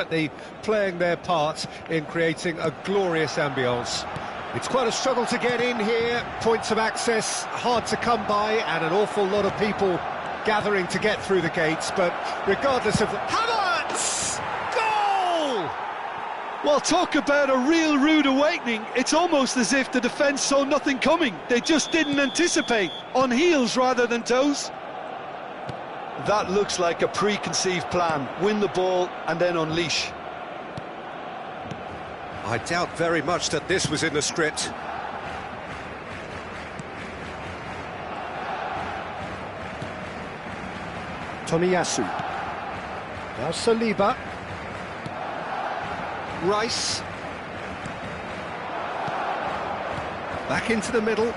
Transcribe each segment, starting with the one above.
certainly playing their part in creating a glorious ambience. It's quite a struggle to get in here, points of access hard to come by, and an awful lot of people gathering to get through the gates, but regardless of... Havertz! Goal! Well, talk about a real rude awakening. It's almost as if the defence saw nothing coming. They just didn't anticipate, on heels rather than toes. That looks like a preconceived plan. Win the ball and then unleash. I doubt very much that this was in the script. Tomiyasu. Now Saliba. Rice. Back into the middle.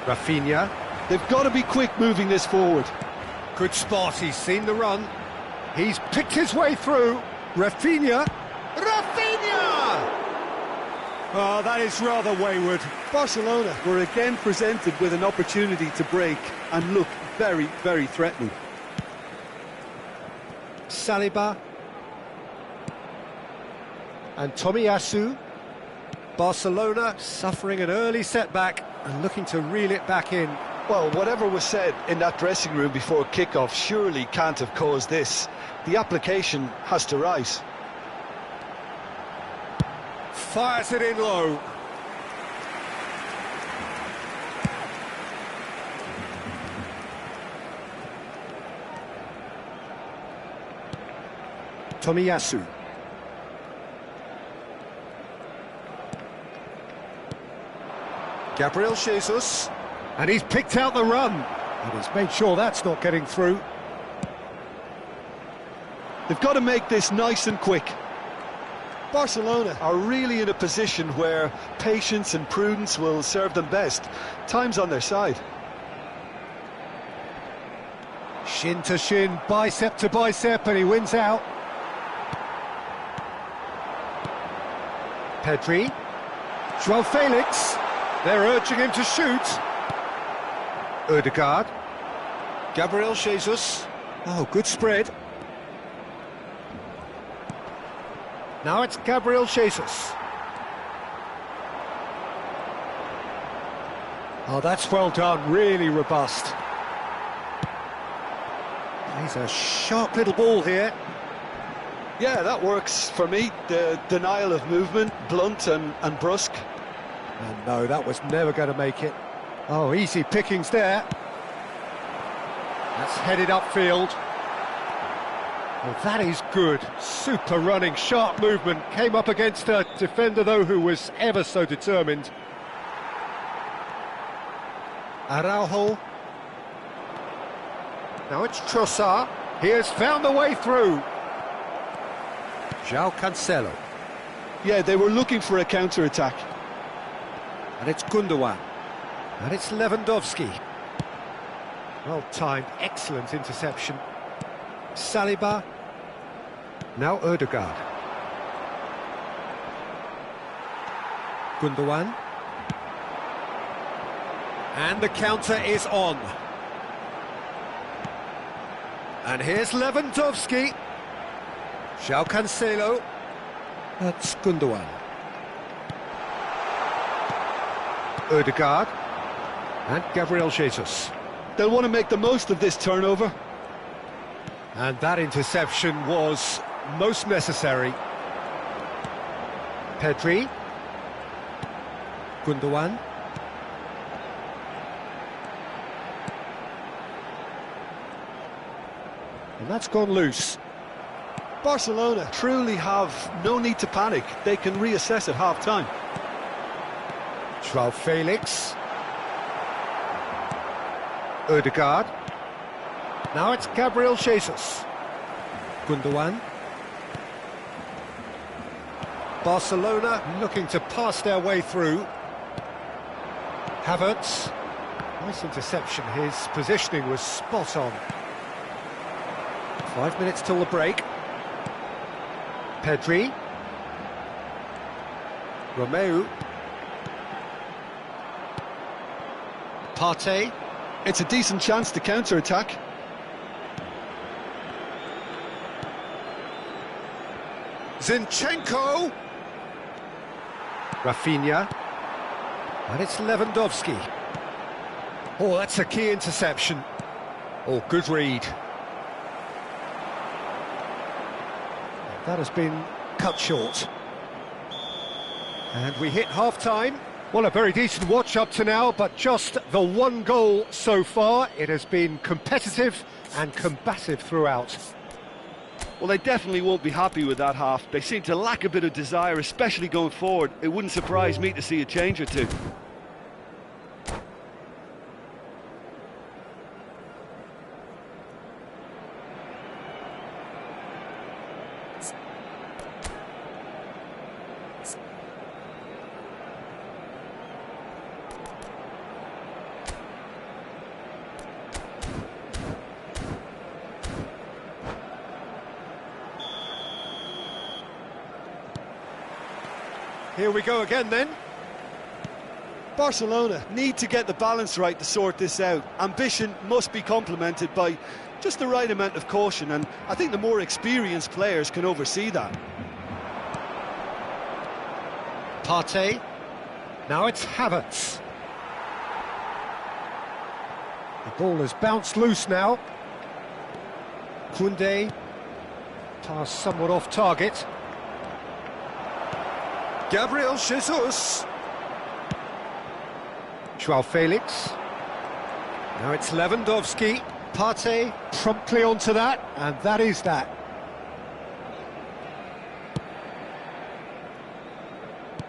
Rafinha. They've got to be quick moving this forward. Good spot, he's seen the run. He's picked his way through. Rafinha. Rafinha! Oh, that is rather wayward. Barcelona were again presented with an opportunity to break and look very, very threatening. Saliba. And Tomiyasu. Barcelona suffering an early setback and looking to reel it back in. Well, whatever was said in that dressing room before kick-off surely can't have caused this. The application has to rise. Fires it in low. Tomiyasu. Gabriel Jesus. And he's picked out the run. And he's made sure that's not getting through. They've got to make this nice and quick. Barcelona are really in a position where patience and prudence will serve them best. Time's on their side. Shin to shin, bicep to bicep, and he wins out. Pedri. João Felix. They're urging him to shoot. Ødegaard. Gabriel Jesus. Oh, good spread. Now it's Gabriel Jesus. Oh, that's well done, really robust. He's a sharp little ball here. Yeah, that works for me. The denial of movement, blunt and brusque. And no, that was never going to make it. Oh, easy pickings there. That's headed upfield. Well, that is good. Super running, sharp movement. Came up against a defender, though, who was ever so determined. Araujo. Now it's Trossard. He has found the way through. João Cancelo. Yeah, they were looking for a counter-attack. And it's Gundogan. And it's Lewandowski. Well timed, excellent interception. Saliba. Now Ødegaard. Gundogan. And the counter is on. And here's Lewandowski. João Cancelo. That's Gundogan. Ødegaard. And Gabriel Jesus. They'll want to make the most of this turnover. And that interception was most necessary. Pedri. Gundogan. And that's gone loose. Barcelona truly have no need to panic. They can reassess at half-time. João Felix. Ødegaard. Now it's Gabriel Jesus. Gundogan. Barcelona looking to pass their way through. Havertz. Nice interception. His positioning was spot on. 5 minutes till the break. Pedri. Romeu. Partey. It's a decent chance to counter-attack. Zinchenko. Rafinha. And it's Lewandowski. Oh, that's a key interception. Oh, good read. That has been cut short. And we hit half-time. Well, a very decent watch up to now, but just the one goal so far. It has been competitive and combative throughout. Well, they definitely won't be happy with that half. They seem to lack a bit of desire, especially going forward. It wouldn't surprise me to see a change or two. Here we go again then. Barcelona need to get the balance right to sort this out. Ambition must be complemented by just the right amount of caution, and I think the more experienced players can oversee that. Partey. Now it's Havertz. The ball has bounced loose now. Koundé. Pass somewhat off target. Gabriel Jesus. Joao Felix. Now it's Lewandowski. Partey promptly onto that, and that is that.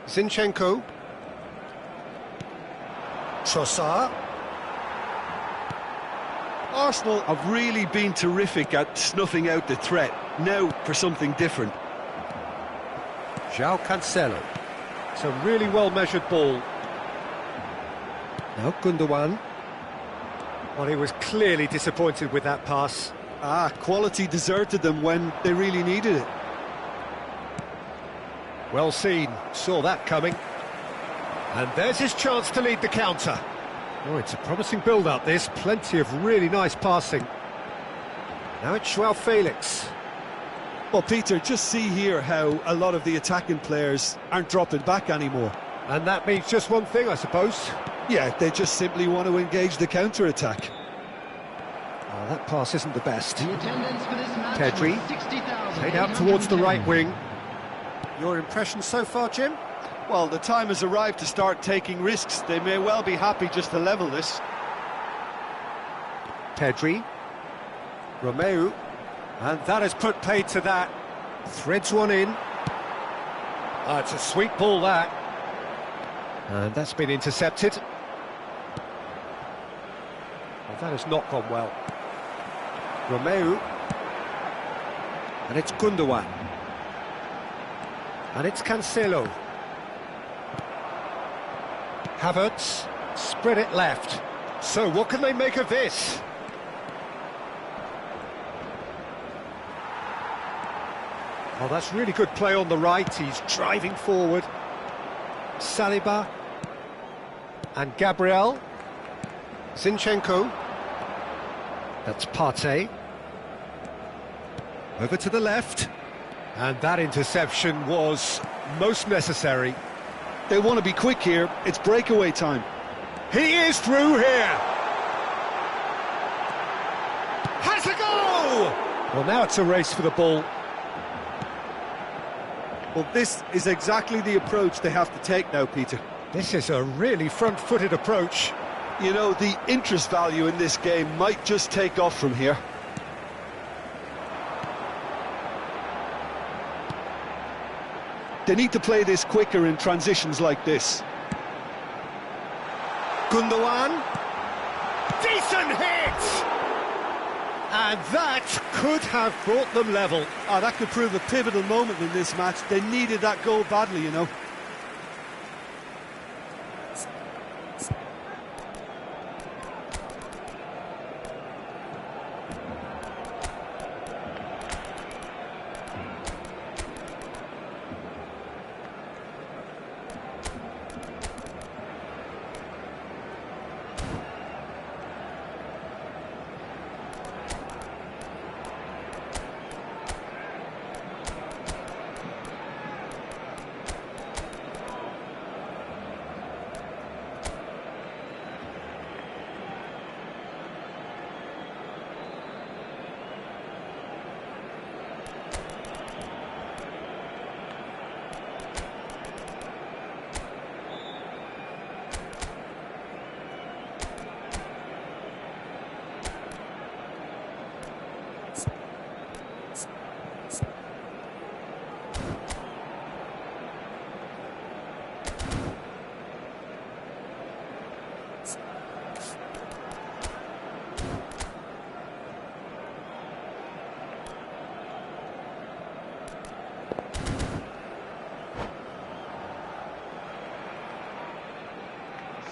Zinchenko. Trossard. Arsenal have really been terrific at snuffing out the threat. Now for something different. João Cancelo. It's a really well-measured ball. Now Gundogan. Well, he was clearly disappointed with that pass. Quality deserted them when they really needed it. Well seen, saw that coming. And there's his chance to lead the counter. Oh, it's a promising build-up, this. Plenty of really nice passing. Now it's Joao Felix. Well, Peter, just see here how a lot of the attacking players aren't dropping back anymore. And that means just one thing, I suppose. Yeah, they just simply want to engage the counter-attack. Oh, that pass isn't the best. The attendance for this match Pedri, played out towards the right wing. Your impression so far, Jim? Well, the time has arrived to start taking risks. They may well be happy just to level this. Pedri. Romeu. And that has put paid to that. Threads one in. Oh, it's a sweet ball, that. And that's been intercepted. Well, that has not gone well. Romeu. And it's Gundogan. And it's Cancelo. Havertz. Spread it left. So what can they make of this? Oh, that's really good play on the right. He's driving forward. Saliba. And Gabriel. Zinchenko. That's Partey. Over to the left. And that interception was most necessary. They want to be quick here. It's breakaway time. He is through here. Has a goal! Well, now it's a race for the ball. Well, this is exactly the approach they have to take now, Peter. This is a really front-footed approach. You know, the interest value in this game might just take off from here. They need to play this quicker in transitions like this. Gundogan. Decent hit! And that could have brought them level. That could prove a pivotal moment in this match. They needed that goal badly, you know.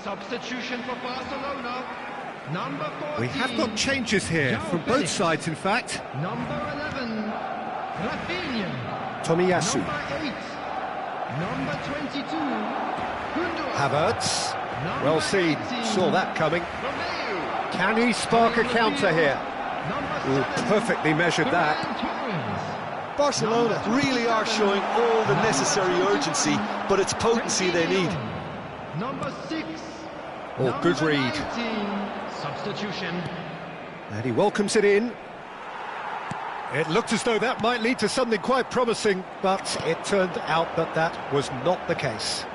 Substitution for Barcelona. Number 14. We have got changes here from both sides, in fact. Number 11, Rafinha. Tomiyasu. Number 8, number 22, Gundogan. Havertz. Number Well seen. 18, Saw that coming. Romeu. Can he spark a counter here? Number 7, Perfectly measured that. Ferran Torres. Barcelona really are showing all the necessary urgency, but it's potency they need. Number 6. Oh, good Number read. 19, substitution. And he welcomes it in. It looked as though that might lead to something quite promising, but it turned out that that was not the case.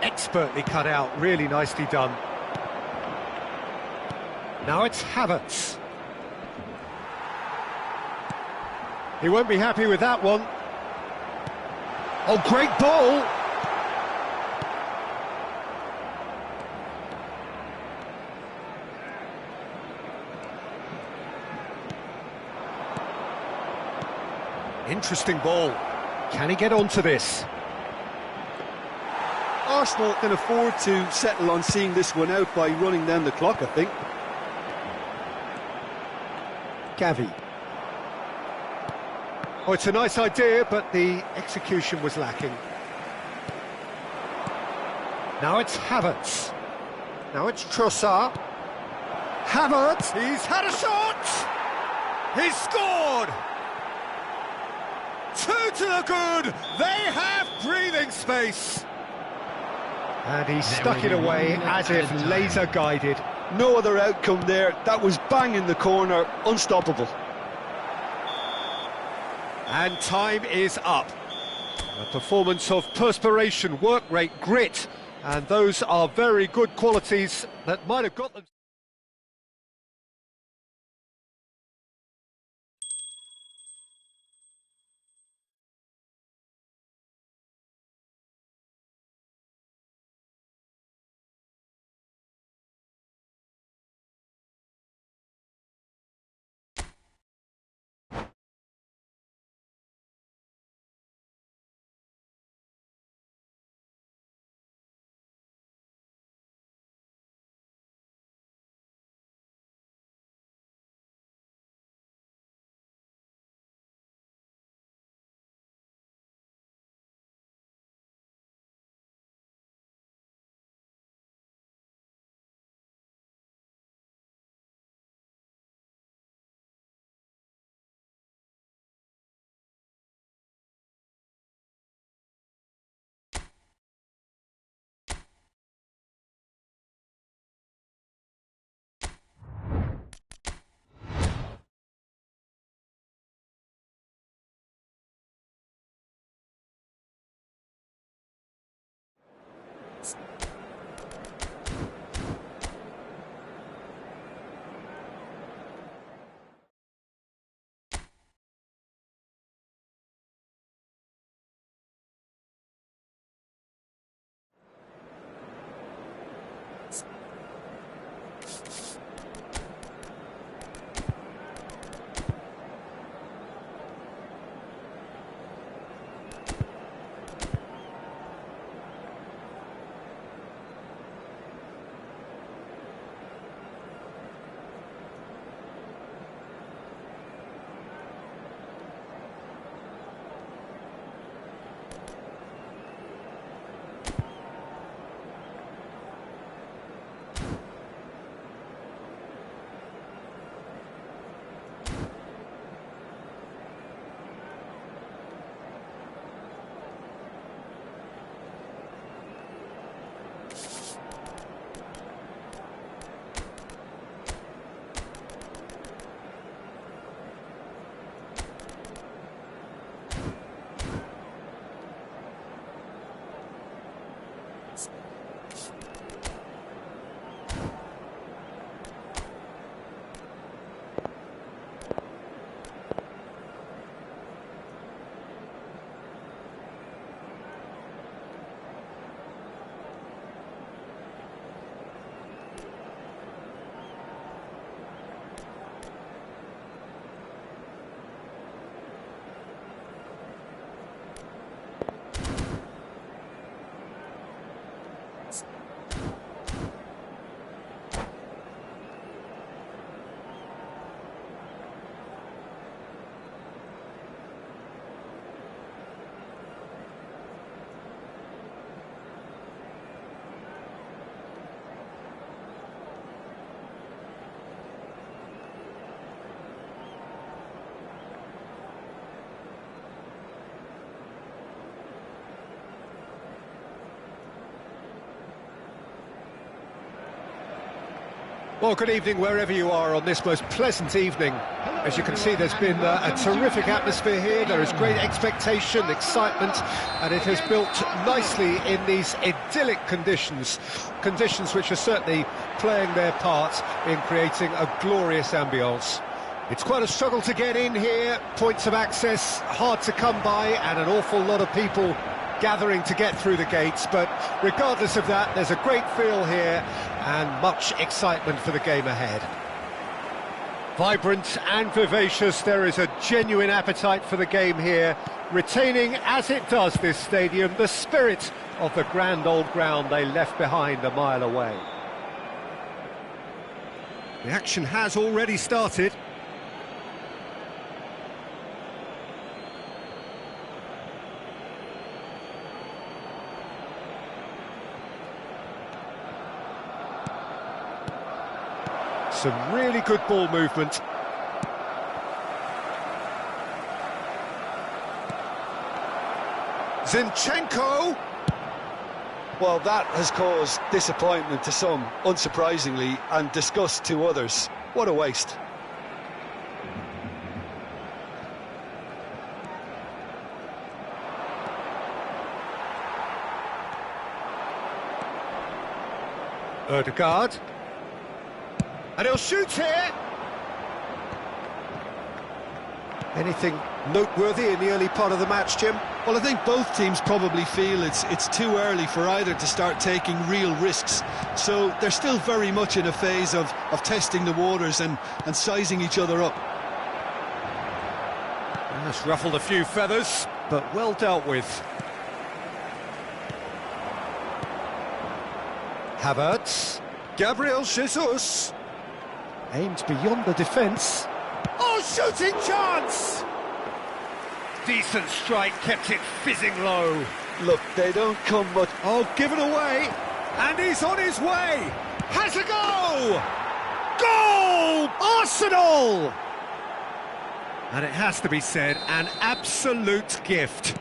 Expertly cut out, really nicely done. Now it's Havertz. He won't be happy with that one. Oh, great ball! Interesting ball. Can he get onto this? Arsenal can afford to settle on seeing this one out by running down the clock, I think. Gavi. Oh, it's a nice idea, but the execution was lacking. Now it's Havertz. Now it's Trossard. Havertz, he's had a shot! He's scored! 2 to the good! They have breathing space! And he stuck it away as if laser-guided. No other outcome there. That was bang in the corner, unstoppable. And time is up. A performance of perspiration, work rate, grit, and those are very good qualities that might have got them. Well, good evening wherever you are on this most pleasant evening. As you can see, there's been a terrific atmosphere here. There is great expectation, excitement, and it has built nicely in these idyllic conditions which are certainly playing their part in creating a glorious ambience. It's quite a struggle to get in here, points of access hard to come by, and an awful lot of people gathering to get through the gates, but regardless of that, there's a great feel here and much excitement for the game ahead. Vibrant and vivacious, there is a genuine appetite for the game here, retaining, as it does this stadium, the spirit of the grand old ground they left behind a mile away. The action has already started. Some really good ball movement. Zinchenko! Well, that has caused disappointment to some, unsurprisingly, and disgust to others. What a waste. Odegaard. And he'll shoot here! Anything noteworthy in the early part of the match, Jim? Well, I think both teams probably feel it's too early for either to start taking real risks. So they're still very much in a phase of testing the waters and sizing each other up. That's ruffled a few feathers, but well dealt with. Havertz. Gabriel Jesus. Aimed beyond the defence. Oh, shooting chance! Decent strike, kept it fizzing low. Look, they don't come much... Oh, given away! And he's on his way! Has a go! Goal! Arsenal! And it has to be said, an absolute gift.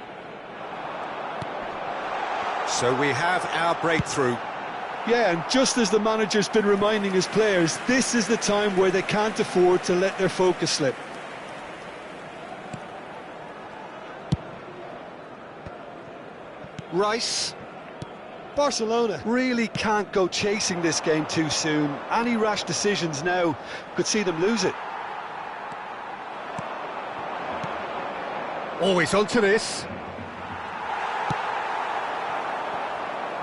So we have our breakthrough. Yeah, and just as the manager's been reminding his players, this is the time where they can't afford to let their focus slip. Rice. Barcelona really can't go chasing this game too soon. Any rash decisions now could see them lose it. Always onto this.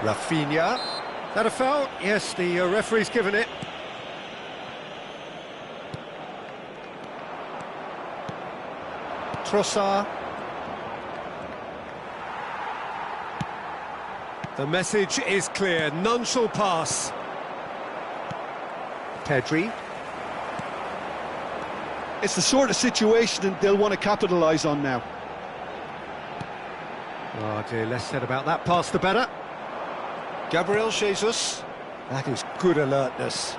Rafinha. That a foul? Yes, the referee's given it. Trossard. The message is clear, none shall pass. Pedri. It's the sort of situation they'll want to capitalise on now. Oh dear, less said about that pass the better. Gabriel Jesus. That is good alertness.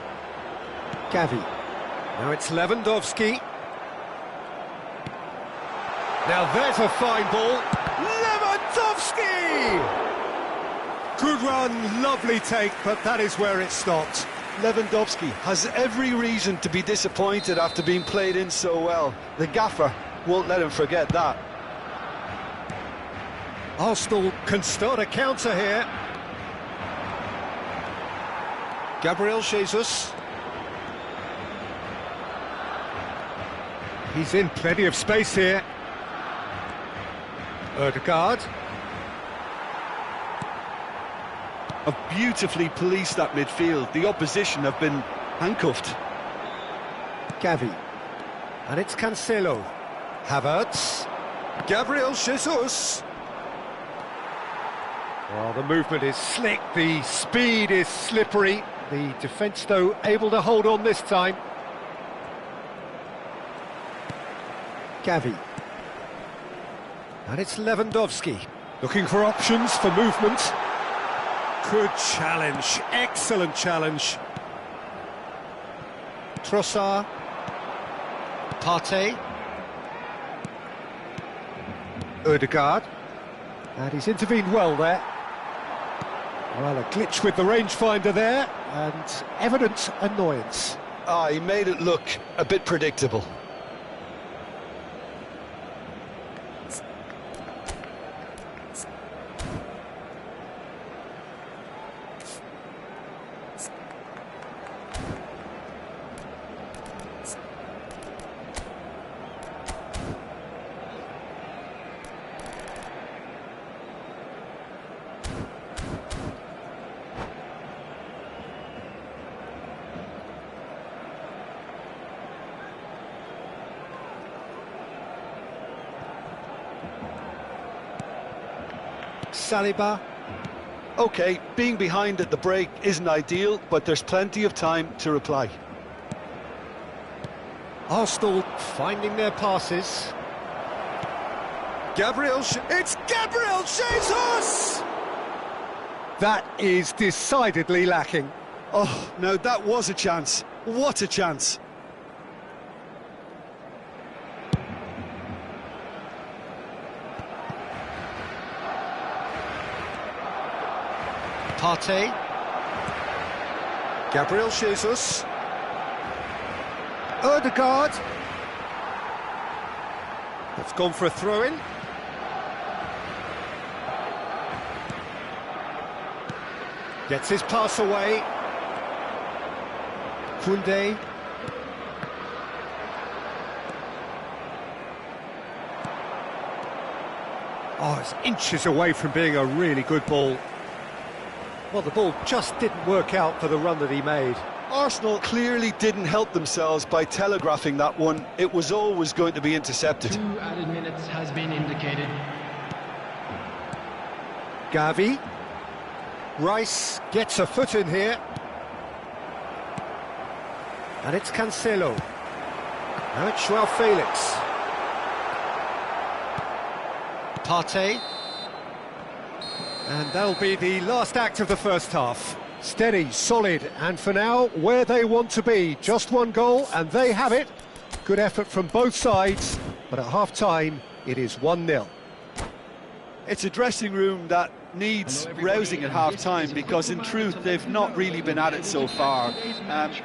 Gavi. Now it's Lewandowski. Now there's a fine ball. Lewandowski! Good run, lovely take, but that is where it stopped. Lewandowski has every reason to be disappointed after being played in so well. The gaffer won't let him forget that. Arsenal can start a counter here. Gabriel Jesus. He's in plenty of space here. Odegaard. Have beautifully policed that midfield. The opposition have been handcuffed. Gavi. And it's Cancelo. Havertz. Gabriel Jesus. Well, the movement is slick, the speed is slippery. The defence, though, able to hold on this time. Gavi. And it's Lewandowski. Looking for options for movement. Good challenge, excellent challenge. Trossard. Partey. Odegaard. And he's intervened well there. Well, a glitch with the rangefinder there, and evident annoyance. He made it look a bit predictable. Saliba. Okay, being behind at the break isn't ideal, but there's plenty of time to reply. Arsenal finding their passes. It's Gabriel Jesus! That is decidedly lacking. Oh, no, that was a chance. What a chance. Partey. Gabriel Jesus. Odegaard. That's gone for a throw-in. Gets his pass away. Koundé. Oh, it's inches away from being a really good ball. Well, the ball just didn't work out for the run that he made. Arsenal clearly didn't help themselves by telegraphing that one. It was always going to be intercepted. 2 added minutes has been indicated. Gavi. Rice gets a foot in here. And it's Cancelo. Now it's Joao Felix. Partey. And that'll be the last act of the first half. Steady, solid, and for now, where they want to be. Just one goal, and they have it. Good effort from both sides, but at half-time, it is 1-0. It's a dressing room that needs rousing at half-time, because in truth, they've not really been at it so far.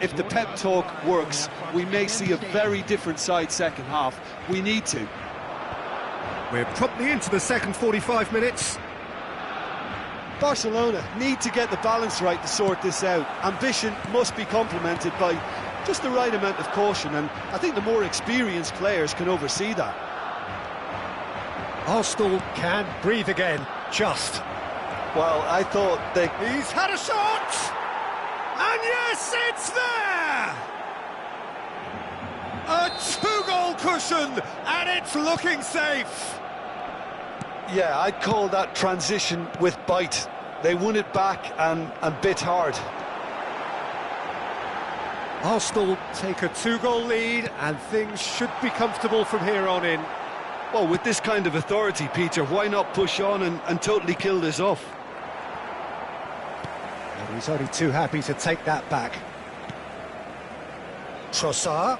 If the pep talk works, we may see a very different side second half. We need to. We're promptly into the second 45 minutes. Barcelona need to get the balance right to sort this out. Ambition must be complemented by just the right amount of caution, and I think the more experienced players can oversee that. Arsenal can breathe again, just. Well, I thought they... He's had a shot! And yes, it's there! A 2-goal cushion, and it's looking safe. Yeah, I'd call that transition with bite. They won it back and bit hard. Arsenal take a 2-goal lead, and things should be comfortable from here on in. Well, with this kind of authority, Peter, why not push on and totally kill this off? And he's only too happy to take that back. Trossard.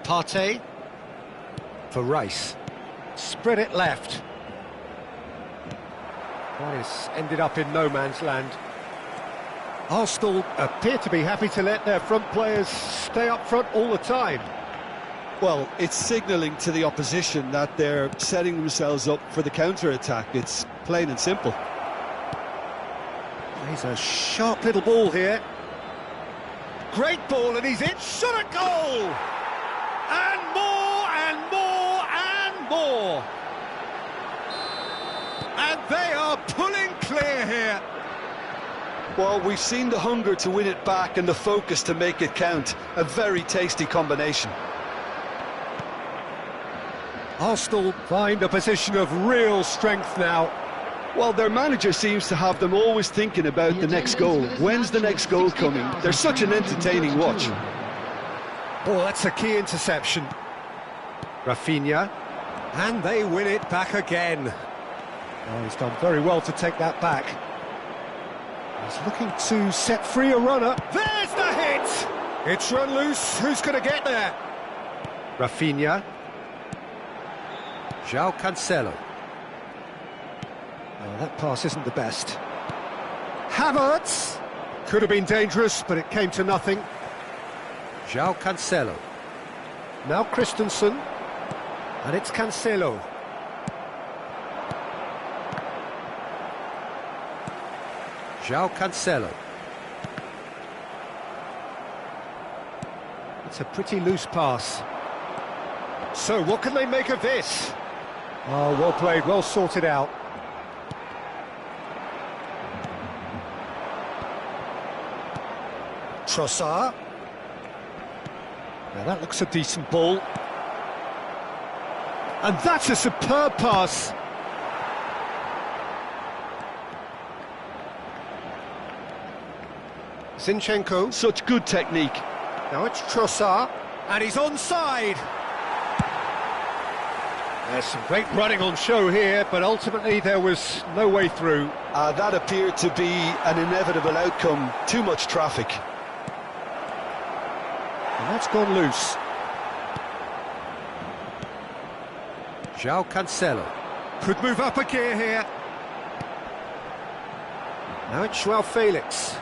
Partey. For Rice. Spread it left. Rice ended up in no man's land. Arsenal appear to be happy to let their front players stay up front all the time. Well, it's signalling to the opposition that they're setting themselves up for the counter-attack. It's plain and simple. He's a sharp little ball here. Great ball, and he's in. Shot at goal! And more, and more, and more! And they are pulling clear here. Well, we've seen the hunger to win it back and the focus to make it count. A very tasty combination. Arsenal find a position of real strength now. Well, their manager seems to have them always thinking about the next goal. When's the next goal coming? They're such an entertaining watch. Oh, that's a key interception. Rafinha. And they win it back again. Oh, he's done very well to take that back. He's looking to set free a runner. There's the hit! It's run loose. Who's going to get there? Rafinha. Joao Cancelo. Oh, that pass isn't the best. Havertz! Could have been dangerous, but it came to nothing. João Cancelo. Now Christensen. And it's Cancelo. João Cancelo. It's a pretty loose pass. So, what can they make of this? Oh, well played, well sorted out. Trossard. Now that looks a decent ball. And that's a superb pass. Zinchenko. Such good technique. Now it's Trossard, and he's onside. There's some great running on show here, but ultimately there was no way through. That appeared to be an inevitable outcome. Too much traffic. And that's gone loose. João Cancelo. Could move up a gear here. Now it's João Felix.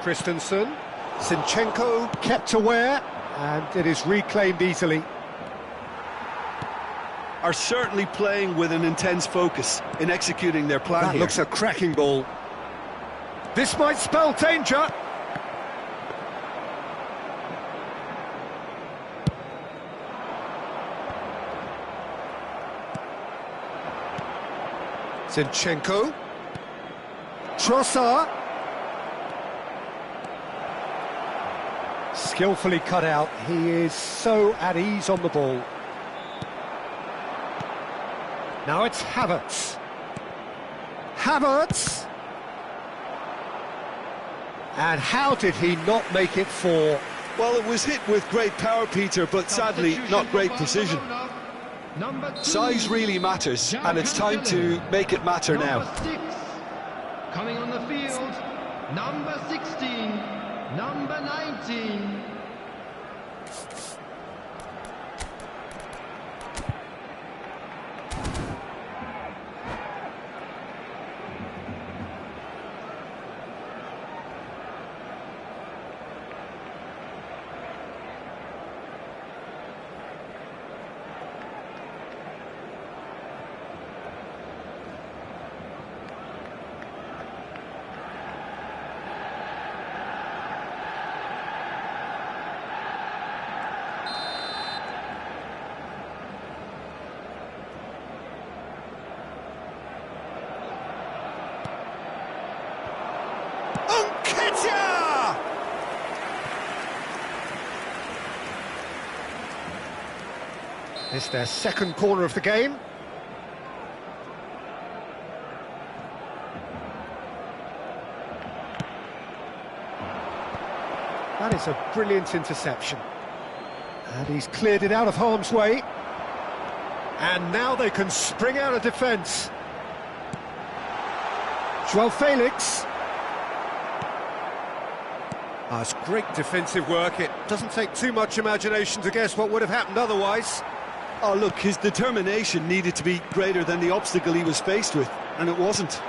Christensen. Zinchenko kept aware, and it is reclaimed easily. Are certainly playing with an intense focus in executing their plan That here. looks a cracking ball. This might spell danger. Zinchenko. Trossard. Skillfully cut out. He is so at ease on the ball. Now it's Havertz. Havertz! And how did he not make it four? Well, it was hit with great power, Peter, but sadly not great precision. Size really matters, and it's time to make it matter now. Number 6, coming on the field, number 16, number 19. It's their second corner of the game. That is a brilliant interception. And he's cleared it out of harm's way. And now they can spring out of defence. João Felix. It's great defensive work. It doesn't take too much imagination to guess what would have happened otherwise. Oh, look, his determination needed to be greater than the obstacle he was faced with, and it wasn't.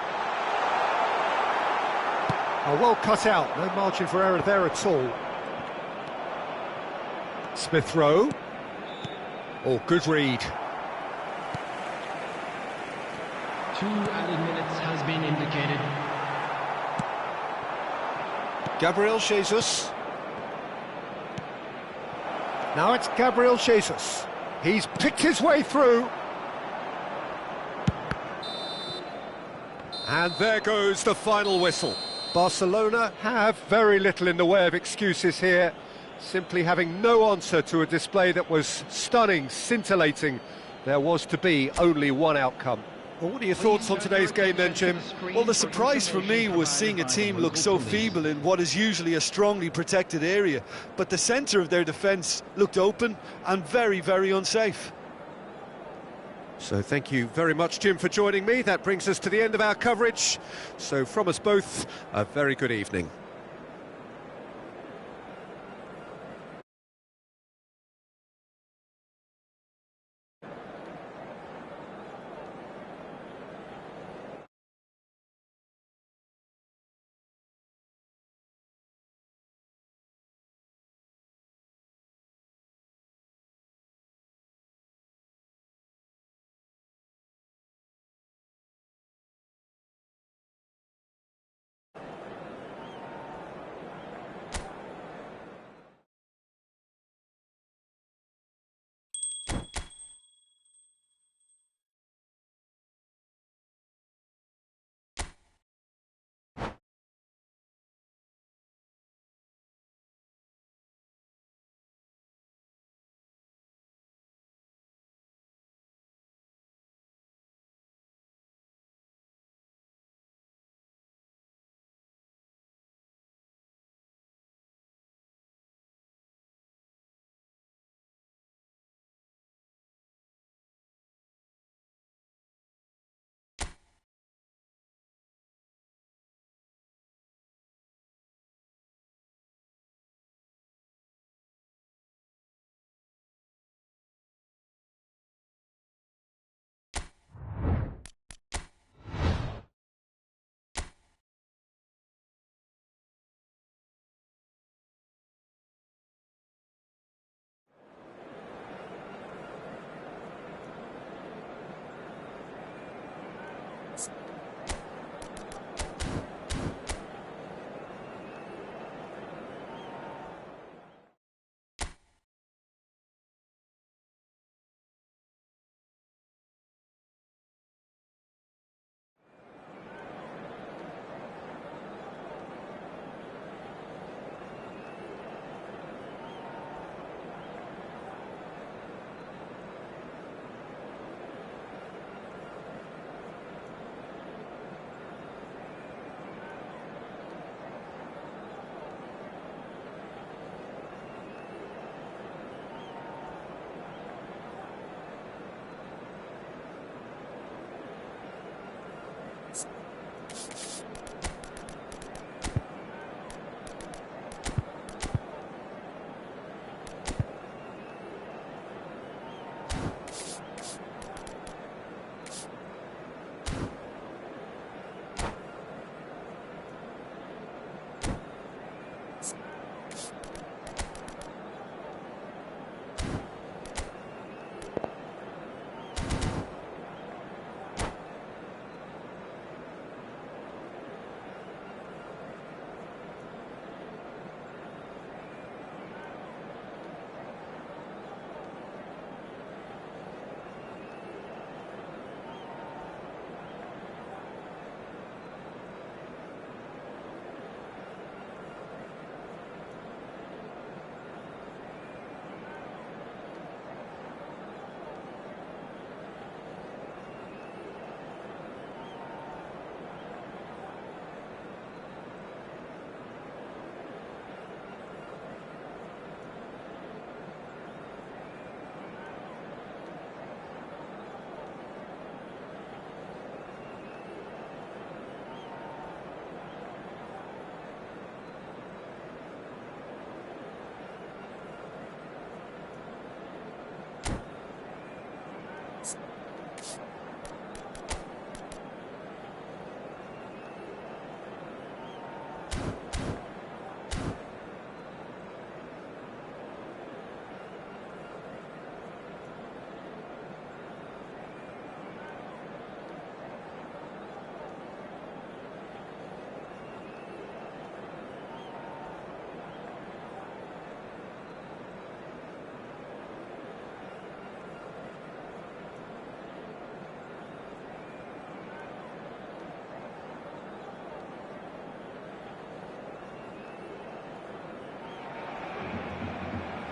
Oh, well cut out. No margin for error there at all. Smith Rowe. Oh, good read. 2 added minutes has been indicated. Gabriel Jesus. Now it's Gabriel Jesus. He's picked his way through. And there goes the final whistle. Barcelona have very little in the way of excuses here, simply having no answer to a display that was stunning, scintillating. There was to be only one outcome. Well, what are your thoughts on today's game then, Jim? Well, the surprise for me was seeing a team look so feeble in what is usually a strongly protected area, but the centre of their defence looked open and very, very unsafe. So thank you very much, Jim, for joining me. That brings us to the end of our coverage. So from us both, a very good evening.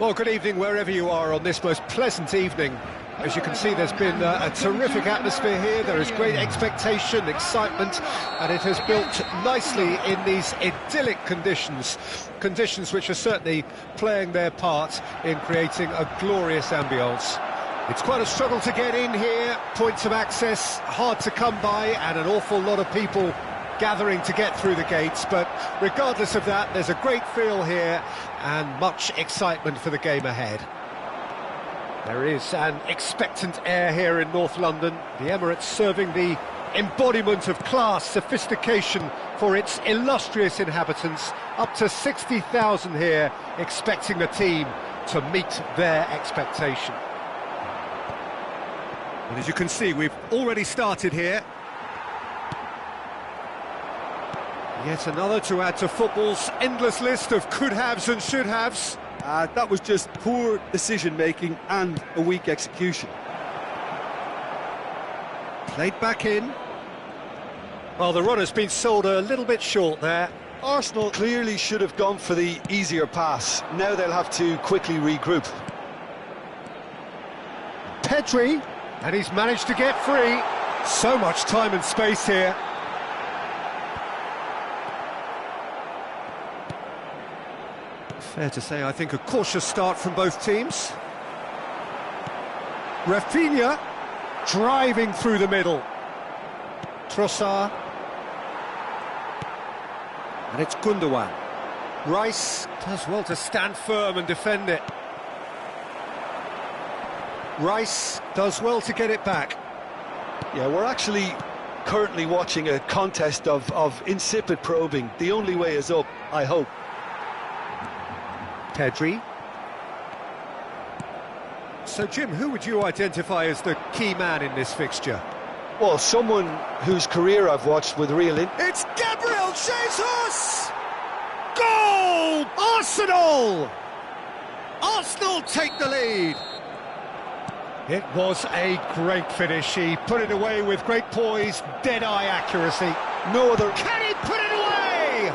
Well, good evening wherever you are on this most pleasant evening. As you can see, there's been a terrific atmosphere here. There is great expectation, excitement, and it has built nicely in these idyllic conditions. Conditions which are certainly playing their part in creating a glorious ambience. It's quite a struggle to get in here, points of access hard to come by, and an awful lot of people gathering to get through the gates, but regardless of that, there's a great feel here and much excitement for the game ahead. There is an expectant air here in North London, the Emirates serving the embodiment of class, sophistication for its illustrious inhabitants. Up to 60,000 here, expecting the team to meet their expectation. And as you can see, we've already started here. Yet another to add to football's endless list of could-haves and should-haves. That was just poor decision-making and a weak execution. Played back in. Well, the runner's been sold a little bit short there. Arsenal clearly should have gone for the easier pass. Now they'll have to quickly regroup. Pedri, and he's managed to get free. So much time and space here. Fair to say, I think, a cautious start from both teams. Rafinha driving through the middle. Trossard. And it's Gundogan. Rice does well to stand firm and defend it. Rice does well to get it back. Yeah, we're actually currently watching a contest of insipid probing. The only way is up, I hope. Pedri. So, Jim, who would you identify as the key man in this fixture? Well, someone whose career I've watched with real It's Gabriel Jesus! Goal! Arsenal! Arsenal take the lead. It was a great finish. He put it away with great poise, dead-eye accuracy. No other... Can he put it away?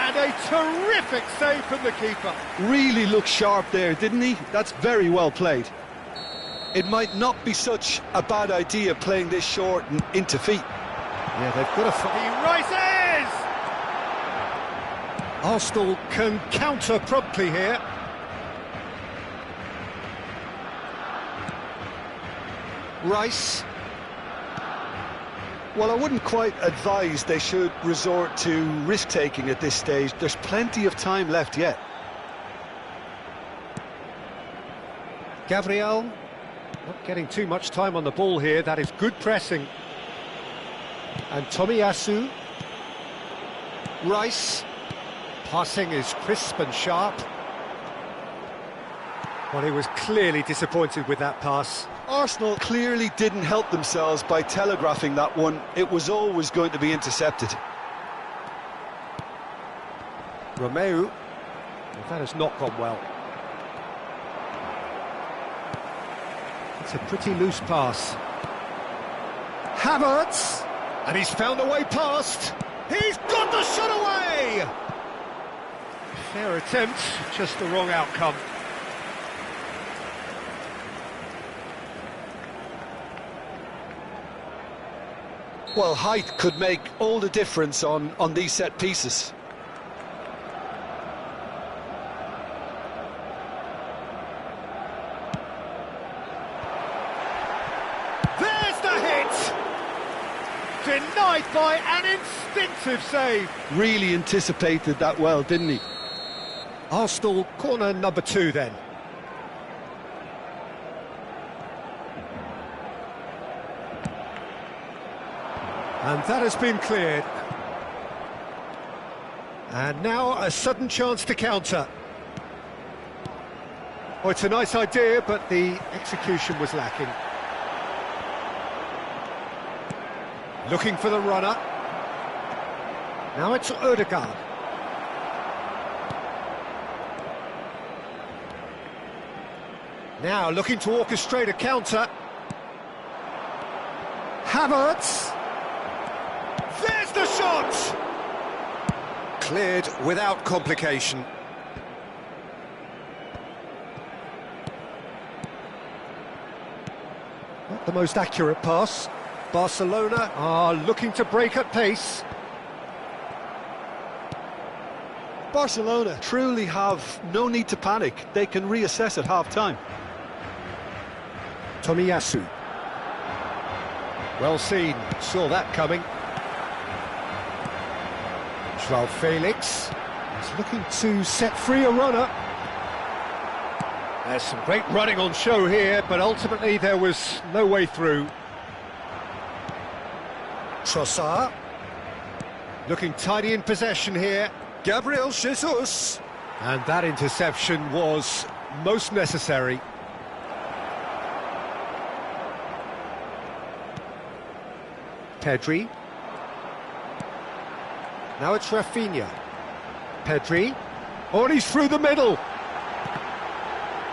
And a terrific save from the keeper. Really looked sharp there, didn't he? That's very well played. It might not be such a bad idea playing this short and into feet. Yeah, they've got a... He rises! Arsenal can counter promptly here. Rice. Well, I wouldn't quite advise they should resort to risk-taking at this stage. There's plenty of time left yet. Gabriel, not getting too much time on the ball here. That is good pressing. And Tomiyasu. Rice. Passing is crisp and sharp. Well, he was clearly disappointed with that pass. Arsenal clearly didn't help themselves by telegraphing that one. It was always going to be intercepted. Romeu. Well, that has not gone well. It's a pretty loose pass. Havertz. And he's found a way past. He's got the shot away! Fair attempt, just the wrong outcome. Well, height could make all the difference on these set pieces. There's the hit! Denied by an instinctive save. Really anticipated that well, didn't he? Arsenal corner number 2 then. And that has been cleared. And now a sudden chance to counter. Oh, it's a nice idea, but the execution was lacking. Looking for the runner. Now it's Odegaard. Now looking to orchestrate a counter. Havertz. There's the shot! Cleared without complication. Not the most accurate pass. Barcelona are looking to break at pace. Barcelona truly have no need to panic. They can reassess at half-time. Tomiyasu. Well seen, saw that coming. João Felix is looking to set free a runner. There's some great running on show here, but ultimately there was no way through. Trossard. Looking tidy in possession here. Gabriel Jesus. And that interception was most necessary. Pedri. Now it's Rafinha. Pedri. Oh, and he's through the middle.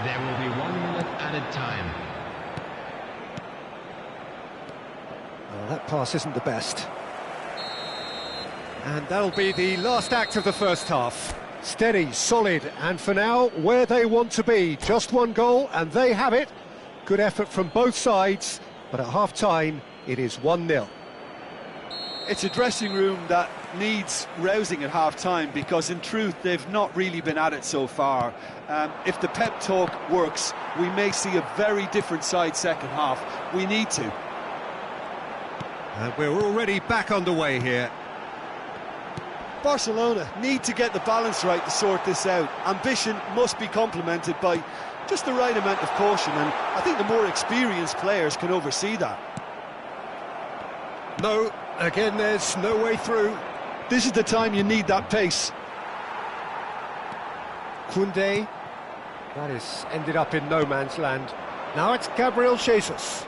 There will be 1 minute added time. Oh, that pass isn't the best. And that'll be the last act of the first half. Steady, solid, and for now, where they want to be. Just one goal, and they have it. Good effort from both sides, but at half-time, it is 1-0. It's a dressing room that needs rousing at half-time because, in truth, they've not really been at it so far. If the pep talk works, we may see a very different side second half. We need to. And we're already back underway here. Barcelona need to get the balance right to sort this out. Ambition must be complemented by just the right amount of caution, and I think the more experienced players can oversee that. No, again, there's no way through. This is the time you need that pace. Koundé, that is ended up in no man's land. Now it's Gabriel Jesus.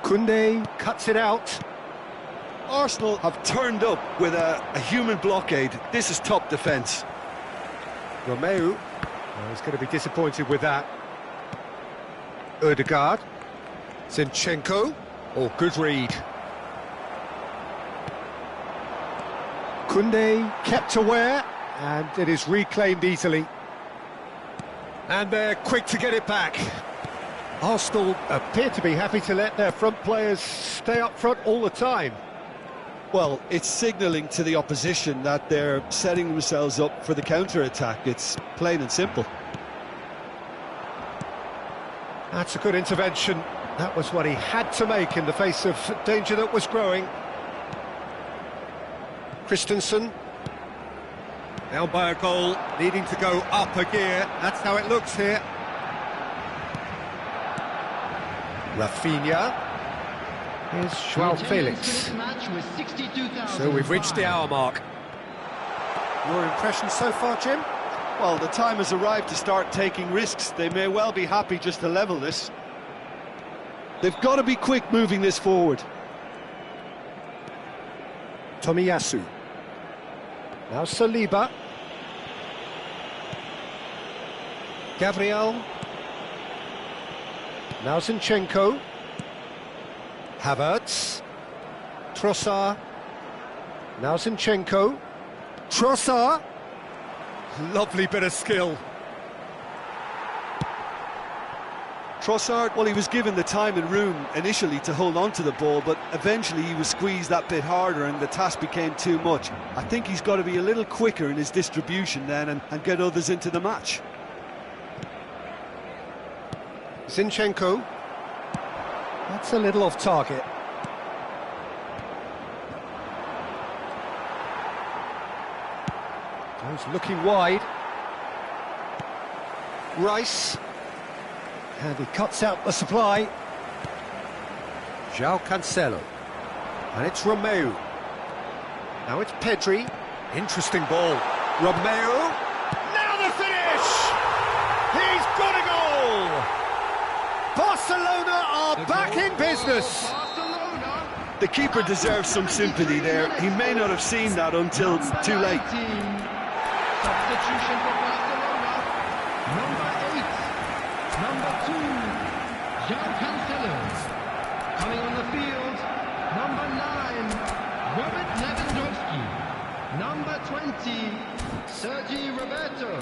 Koundé cuts it out. Arsenal have turned up with a human blockade. This is top defence. Romeu, he's going to be disappointed with that. Ødegaard. Zinchenko. Oh, good read. Koundé kept aware, and it is reclaimed easily. And they're quick to get it back. Arsenal appear to be happy to let their front players stay up front all the time. Well, it's signalling to the opposition that they're setting themselves up for the counter-attack. It's plain and simple. That's a good intervention. That was what he had to make in the face of danger that was growing. Christensen. Down by a goal, needing to go up a gear. That's how it looks here. Rafinha. Here's João Felix. So we've reached the hour mark. Your impressions so far, Jim? Well, the time has arrived to start taking risks. They may well be happy just to level this. They've got to be quick moving this forward. Tomiyasu. Now Saliba. Gabriel. Now Zinchenko. Havertz. Trossard. Now Zinchenko. Trossard. Lovely bit of skill. Trossard, well, he was given the time and room initially to hold on to the ball, but eventually he was squeezed that bit harder and the task became too much. I think he's got to be a little quicker in his distribution then and get others into the match. Zinchenko. That's a little off target. He's looking wide. Rice. And he cuts out the supply. João Cancelo. And it's Romeu. Now it's Pedri. Interesting ball. Romeu. Now the finish! He's got a goal! Barcelona are back in business. The keeper deserves some sympathy there. He may not have seen that until too late. Substitution for Barcelona. Number 8. Number 2. João Cancelo. Coming on the field. Number 9. Robert Lewandowski. Number 20. Sergi Roberto.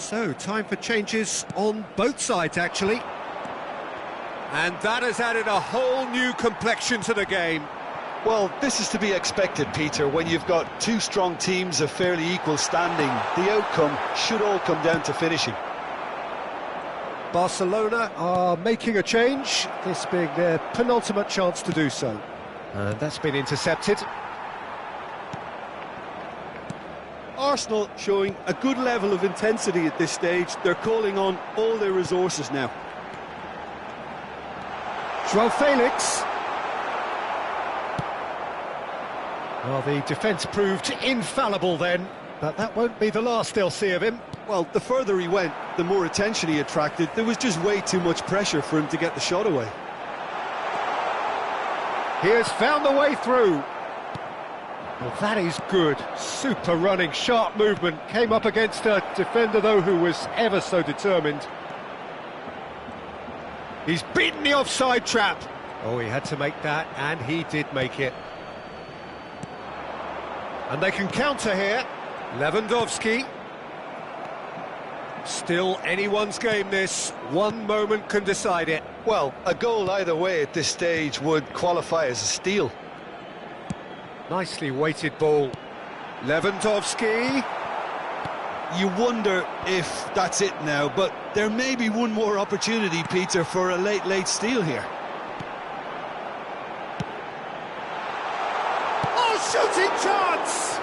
So, time for changes on both sides, actually. And that has added a whole new complexion to the game. Well, this is to be expected, Peter. When you've got two strong teams of fairly equal standing, the outcome should all come down to finishing. Barcelona are making a change, this being their penultimate chance to do so. And that's been intercepted. Arsenal showing a good level of intensity at this stage. They're calling on all their resources now. João Felix. Well, the defence proved infallible then, but that won't be the last they'll see of him. Well, the further he went, the more attention he attracted. There was just way too much pressure for him to get the shot away. He has found the way through. Well, that is good. Super running, sharp movement. Came up against a defender, though, who was ever so determined. He's beaten the offside trap. Oh, he had to make that, and he did make it. And they can counter here. Lewandowski. Still anyone's game, this. One moment can decide it. Well, a goal either way at this stage would qualify as a steal. Nicely weighted ball. Lewandowski. You wonder if that's it now, but there may be one more opportunity, Peter, for a late steal here. Oh, shooting chance!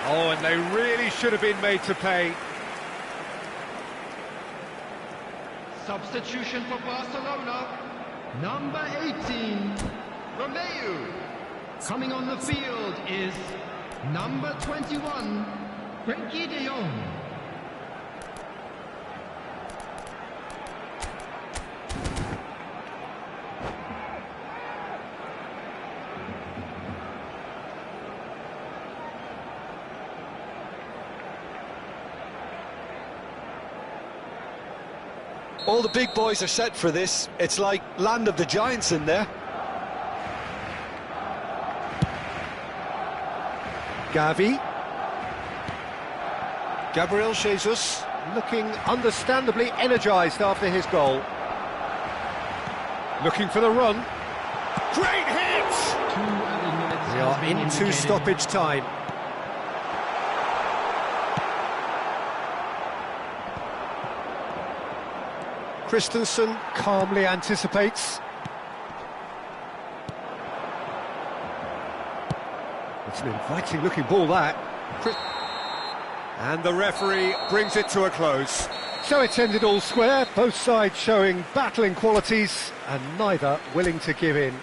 Oh, and they really should have been made to pay. Substitution for Barcelona, number 18, Romeu. Coming on the field is number 21, Frenkie de Jong. All the big boys are set for this. It's like land of the giants in there. Gavi. Gabriel Jesus looking understandably energised after his goal. Looking for the run. Great hit! 2 added minutes. We are into stoppage time. Christensen calmly anticipates. It's an inviting looking ball, that. And the referee brings it to a close. So it's ended all square, both sides showing battling qualities and neither willing to give in.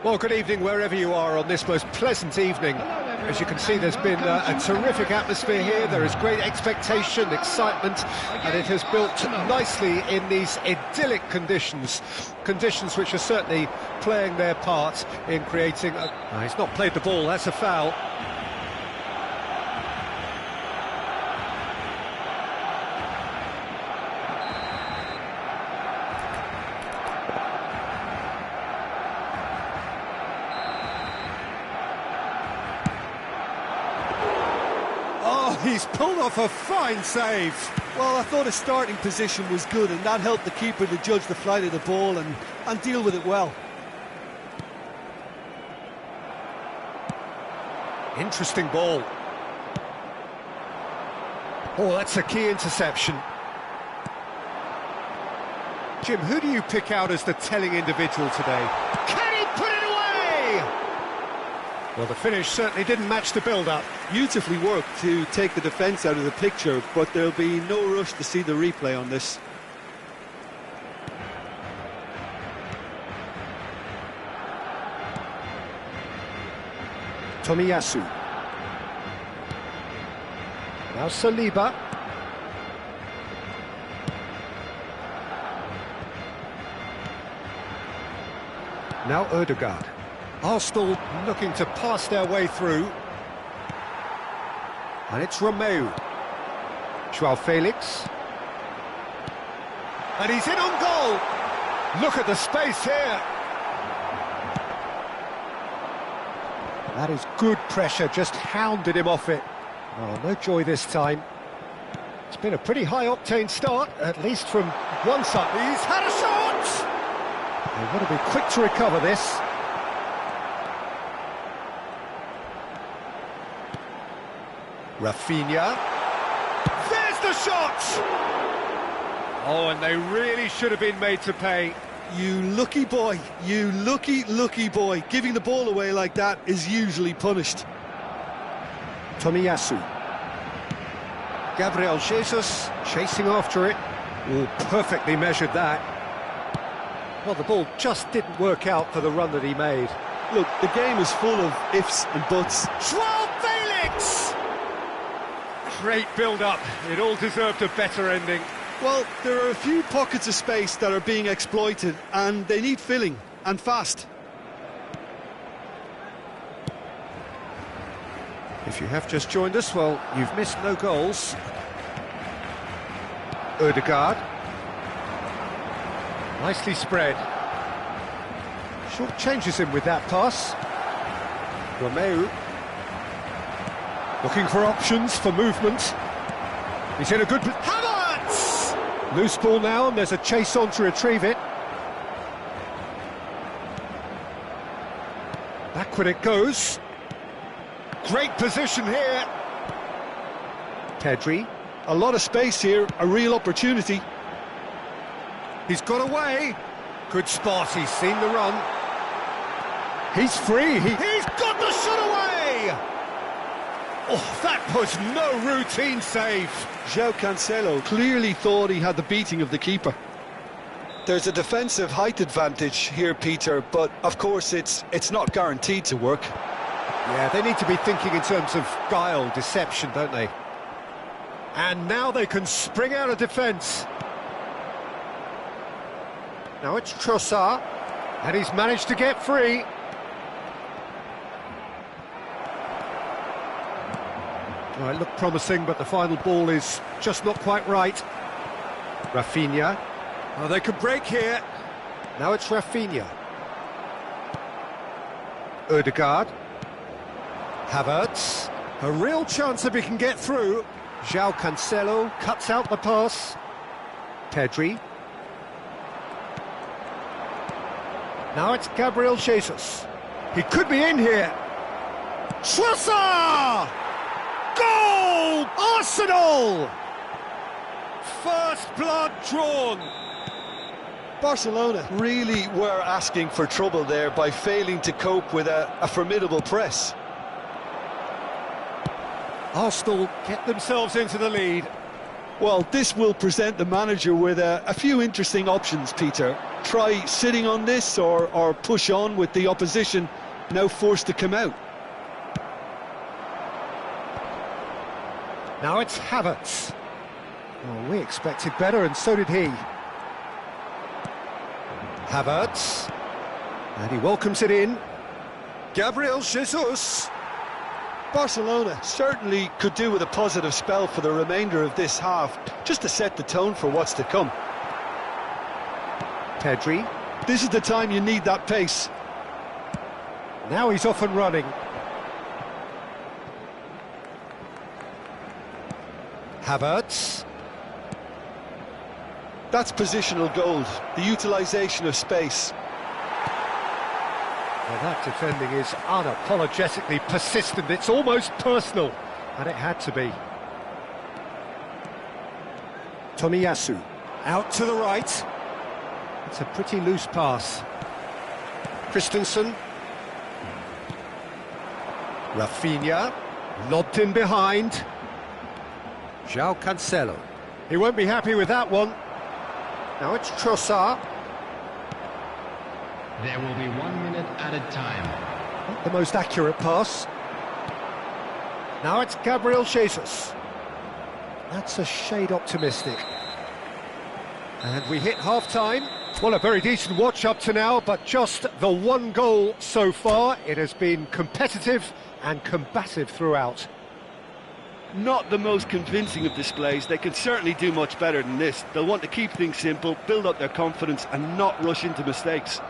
Well, good evening wherever you are on this most pleasant evening. As you can see, there's been a terrific atmosphere here. There is great expectation, excitement, and it has built nicely in these idyllic conditions. Conditions which are certainly playing their part in creating... he's not played the ball, that's a foul. He's pulled off a fine save. Well, I thought his starting position was good, and that helped the keeper to judge the flight of the ball and deal with it well. Interesting ball. Oh, that's a key interception. Jim, who do you pick out as the telling individual today? Can he put it away? Well, the finish certainly didn't match the build-up. Beautifully worked to take the defence out of the picture, but there'll be no rush to see the replay on this. Tomiyasu. Now Saliba. Now Ødegaard. Arsenal looking to pass their way through. And it's Romeu. Joao Felix. And he's in on goal. Look at the space here. That is good pressure, just hounded him off it. Oh, no joy this time. It's been a pretty high-octane start, at least from one side. He's had a shot! They've got to be quick to recover this. Rafinha. There's the shot! Oh, and they really should have been made to pay. You lucky boy, you lucky boy. Giving the ball away like that is usually punished. Tomiyasu. Gabriel Jesus chasing after it. Oh, perfectly measured that. Well, the ball just didn't work out for the run that he made. Look, the game is full of ifs and buts. Joao Felix! Great build-up. It all deserved a better ending. Well, there are a few pockets of space that are being exploited, and they need filling, and fast. If you have just joined us, well, you've missed no goals. Ødegaard. Nicely spread. Short changes him with that pass. Romeu. Looking for options for movement. He's in a good... Havertz! Loose ball now, and there's a chase on to retrieve it. Backward it goes. Great position here. Pedri. A lot of space here, a real opportunity. He's got away. Good spot, he's seen the run. He's free. He's got the shot away! Oh, that was no routine save. Joao Cancelo clearly thought he had the beating of the keeper. There's a defensive height advantage here, Peter, but of course it's not guaranteed to work. Yeah, they need to be thinking in terms of guile, deception, don't they? And now they can spring out of defence. Now it's Trossard, and he's managed to get free. Oh, it looked promising, but the final ball is just not quite right. Rafinha. Oh, they could break here. Now it's Rafinha. Ødegaard. Havertz. A real chance if he can get through. Joao Cancelo cuts out the pass. Pedri. Now it's Gabriel Jesus. He could be in here. Trossard! Goal! Arsenal! First blood drawn. Barcelona really were asking for trouble there by failing to cope with a formidable press. Arsenal get themselves into the lead. Well, this will present the manager with a few interesting options, Peter. Try sitting on this or push on with the opposition now forced to come out. Now it's Havertz. Well, we expected better, and so did he. Havertz. And he welcomes it in. Gabriel Jesus. Barcelona certainly could do with a positive spell for the remainder of this half, just to set the tone for what's to come. Pedri. This is the time you need that pace. Now he's off and running. Havertz. That's positional gold, the utilisation of space. Well, that defending is unapologetically persistent. It's almost personal, and it had to be. Tomiyasu, out to the right. It's a pretty loose pass. Christensen. Rafinha, lobbed in behind. João Cancelo. He won't be happy with that one. Now it's Trossard. There will be 1 minute added time. Not the most accurate pass. Now it's Gabriel Jesus. That's a shade optimistic. And we hit half-time. Well, a very decent watch up to now, but just the one goal so far. It has been competitive and combative throughout. Not the most convincing of displays. They can certainly do much better than this. They'll want to keep things simple, build up their confidence and not rush into mistakes.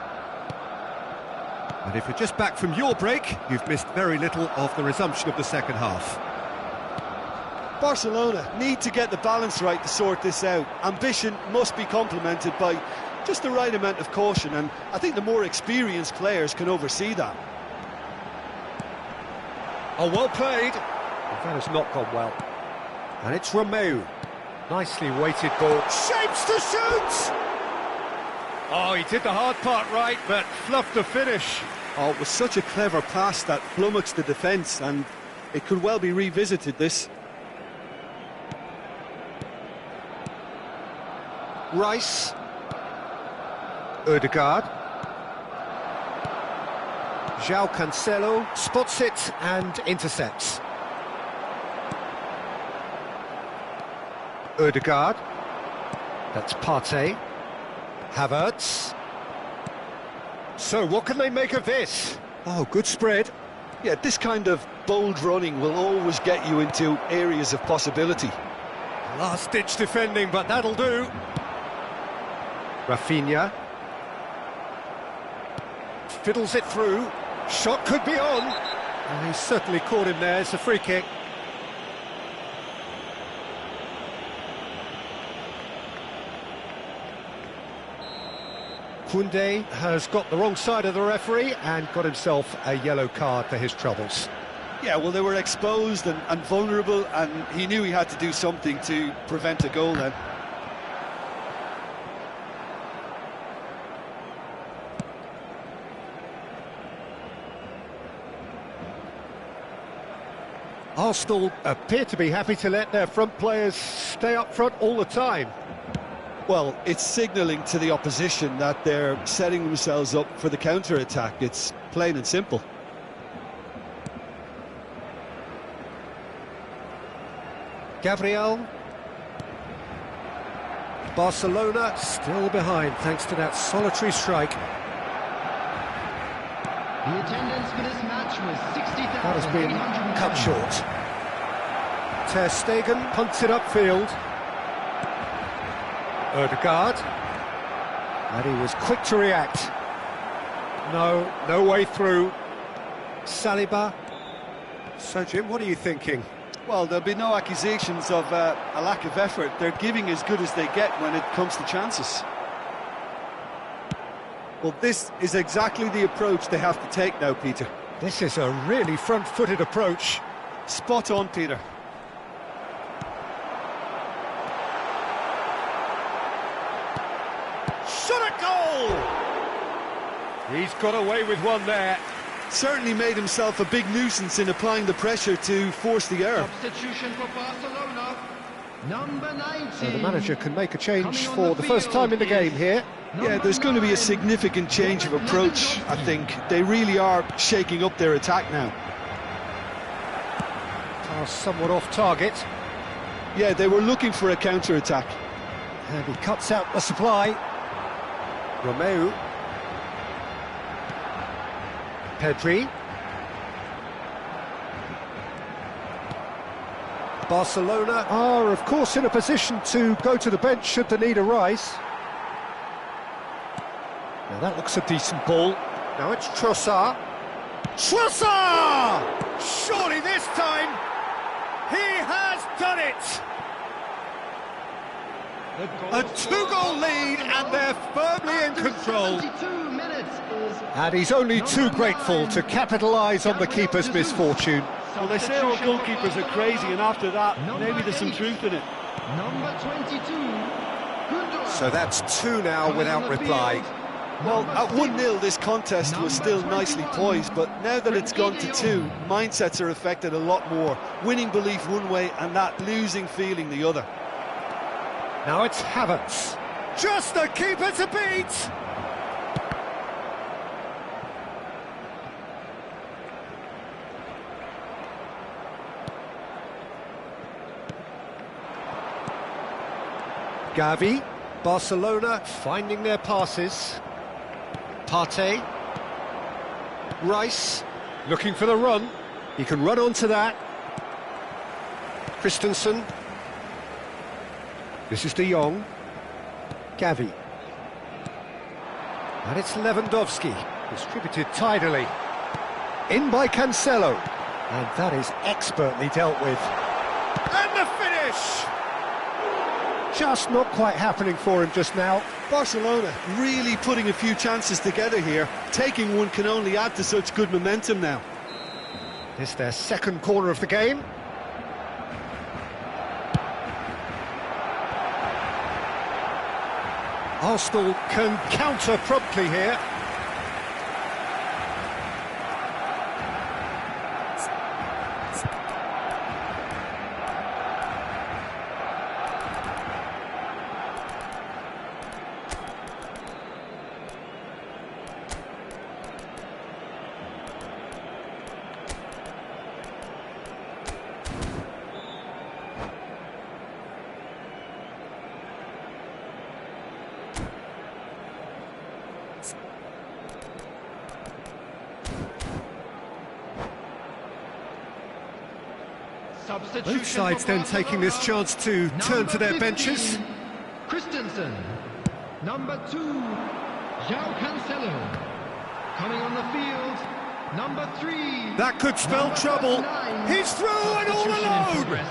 And if you're just back from your break, you've missed very little of the resumption of the second half. Barcelona need to get the balance right to sort this out. Ambition must be complemented by just the right amount of caution, and I think the more experienced players can oversee that. Oh, well played. That has not gone well. And it's Romeu. Nicely weighted ball. Shapes to shoot! Oh, he did the hard part right, but fluffed the finish. Oh, it was such a clever pass that flummoxed the defence, and it could well be revisited, this. Rice. Odegaard. João Cancelo spots it and intercepts. Odegaard. That's Partey. Havertz. So, what can they make of this? Oh, good spread. Yeah, this kind of bold running will always get you into areas of possibility. Last-ditch defending, but that'll do. Rafinha. Fiddles it through. Shot could be on. And he certainly caught him there. It's a free kick. Koundé has got the wrong side of the referee and got himself a yellow card for his troubles. Yeah, well, they were exposed and vulnerable, and he knew he had to do something to prevent a goal then. Arsenal appear to be happy to let their front players stay up front all the time. Well, it's signalling to the opposition that they're setting themselves up for the counter-attack. It's plain and simple. Gabriel. Barcelona still behind thanks to that solitary strike. The attendance for this match was 60,000. That has been cut short. Ter Stegen punts it upfield. Odegaard. And he was quick to react. No way through. Saliba. So, Jim, what are you thinking? Well, there'll be no accusations of a lack of effort. They're giving as good as they get when it comes to chances. Well, this is exactly the approach they have to take now, Peter. This is a really front-footed approach. Spot on, Peter. Shot at goal! He's got away with one there. Certainly made himself a big nuisance in applying the pressure to force the error. Substitution for Barcelona. Number 19. So the manager can make a change Coming on for the the first field time in the game is here. Yeah, there's going to be a significant change of approach, I think. They really are shaking up their attack now. Pass somewhat off target, Yeah, they were looking for a counter-attack. and he cuts out the supply. Romeu. Pedri. Barcelona are, of course, in a position to go to the bench should they need a rise. Now that looks a decent ball. Now it's Trossard. Trossard! Surely this time he has done it! A two-goal lead and they're firmly in control. 72 minutes is And he's only too grateful to capitalise on the keeper's misfortune. Well, they say our goalkeepers are crazy, and after that, maybe there's some truth in it. number 22. Gundogan. So that's two now without reply. Well, at 1-0 this contest was still nicely poised, but now that it's gone to 2, mindsets are affected a lot more. Winning belief one way and that losing feeling the other. Now it's Havertz. Just the keeper to beat! Gavi, Barcelona finding their passes. Partey. Rice, looking for the run. He can run onto that. Christensen. This is De Jong. Gavi. And it's Lewandowski, distributed tidily. In by Cancelo. And that is expertly dealt with. And the finish! Just not quite happening for him just now. Barcelona really putting a few chances together here. Taking one can only add to such good momentum now. It's their second corner of the game. Arsenal can counter promptly here. Both sides then taking this chance to turn to their benches. Christensen. Number 2, João Cancelo. Coming on the field, number 3. That could spell trouble. He's through and all alone.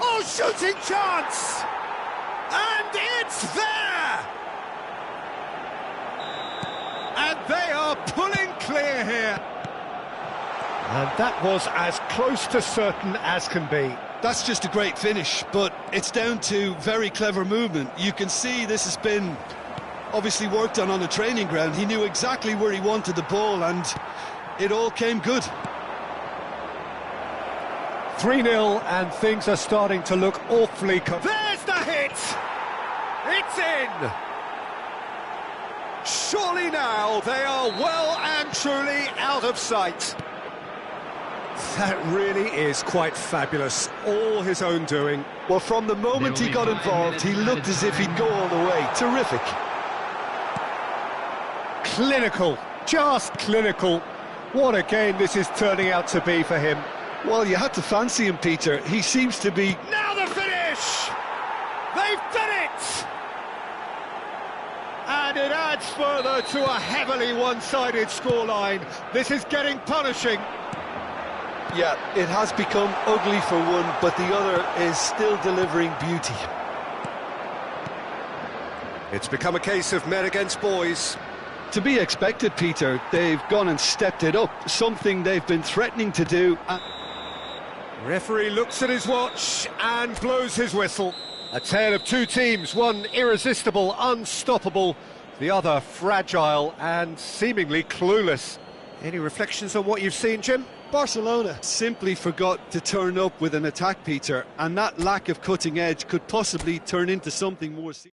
Oh, shooting chance! And it's there! And they are pulling clear here. And that was as close to certain as can be. That's just a great finish, but it's down to very clever movement. You can see this has been obviously worked on the training ground. He knew exactly where he wanted the ball and it all came good. 3-0 and things are starting to look awfully... There's the hit! It's in! Surely now they are well and truly out of sight. That really is quite fabulous, all his own doing. Well, from the moment he got involved, he looked as if he'd go all the way. Terrific. Clinical, just clinical. What a game this is turning out to be for him. Well, you had to fancy him, Peter. He seems to be... Now the finish! They've done it! And it adds further to a heavily one-sided scoreline. This is getting punishing. Yeah, it has become ugly for one, but the other is still delivering beauty. It's become a case of men against boys. To be expected, Peter. They've gone and stepped it up, something they've been threatening to do. Referee looks at his watch and blows his whistle. A tale of two teams, one irresistible, unstoppable, the other fragile and seemingly clueless. Any reflections on what you've seen, Jim? Barcelona simply forgot to turn up with an attack, Peter, and that lack of cutting edge could possibly turn into something more serious.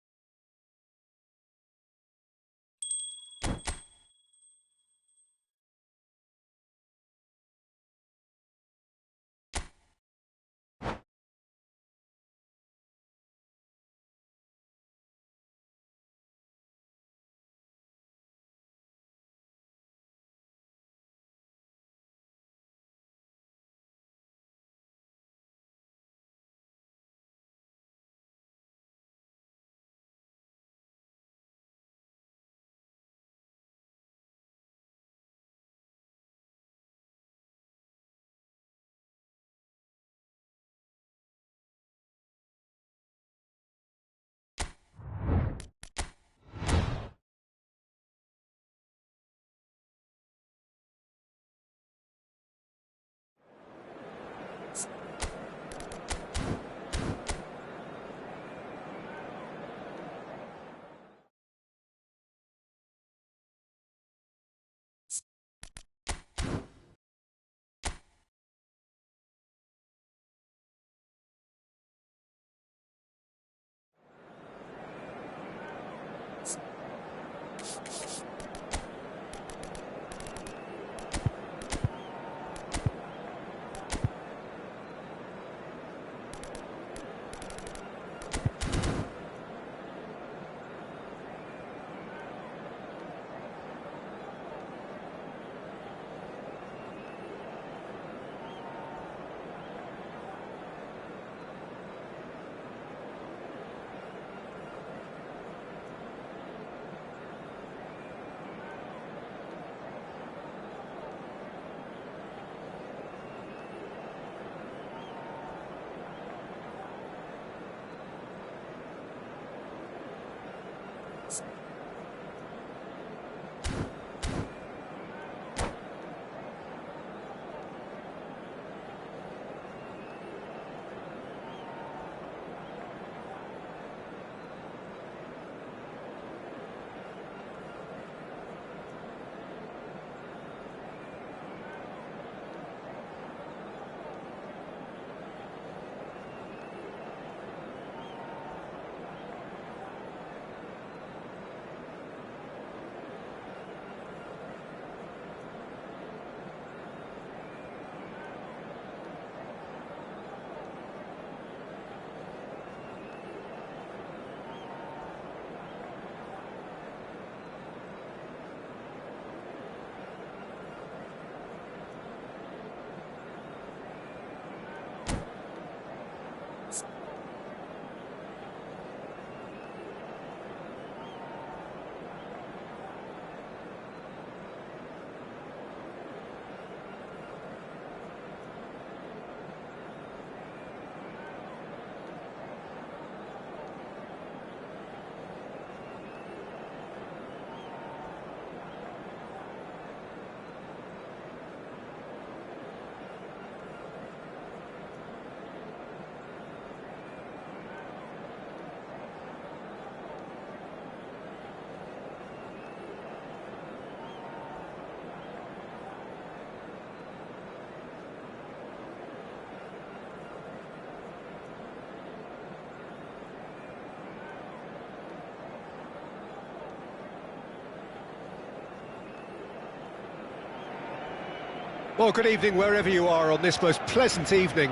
Well, good evening wherever you are on this most pleasant evening.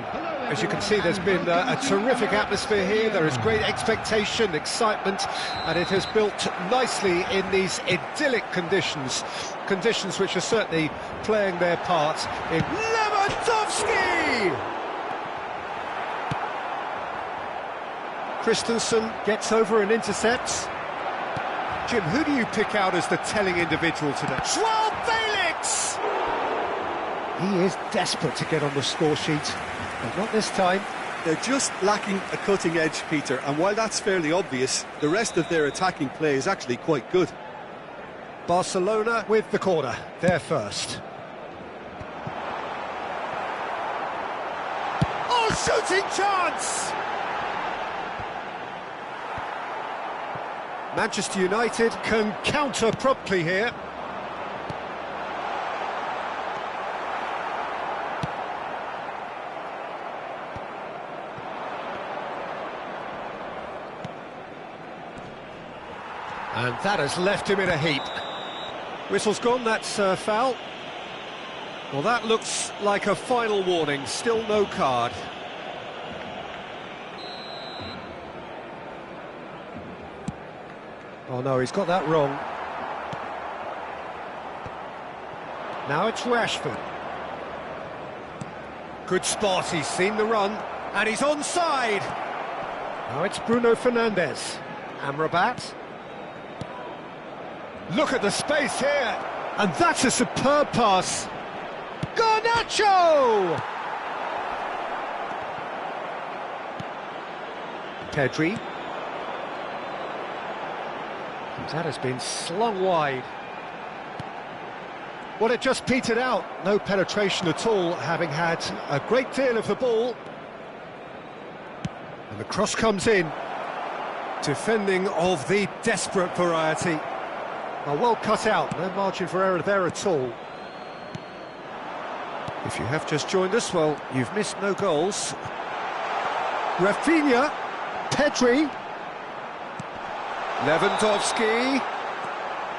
As you can see, there's been a terrific atmosphere here. There is great expectation, excitement, and it has built nicely in these idyllic conditions. Conditions which are certainly playing their part in Lewandowski! Christensen gets over and intercepts. Jim, who do you pick out as the telling individual today? Joao Felix! He is desperate to get on the score sheet, but not this time. They're just lacking a cutting edge, Peter, and while that's fairly obvious, the rest of their attacking play is actually quite good. Barcelona with the corner, they're first. Oh, shooting chance! Manchester United can counter promptly here. And that has left him in a heap. Whistle's gone, that's a foul. Well, that looks like a final warning, still no card. Oh no, he's got that wrong. Now it's Rashford. Good spot, he's seen the run, and he's onside. Now it's Bruno Fernandes. Amrabat. Look at the space here, and that's a superb pass. Garnacho! Pedri. That has been slung wide. Well, it just petered out. No penetration at all, having had a great deal of the ball. And the cross comes in. Defending of the desperate variety. Well cut out, no margin for error there at all. If you have just joined us, well, you've missed no goals. Rafinha, Pedri,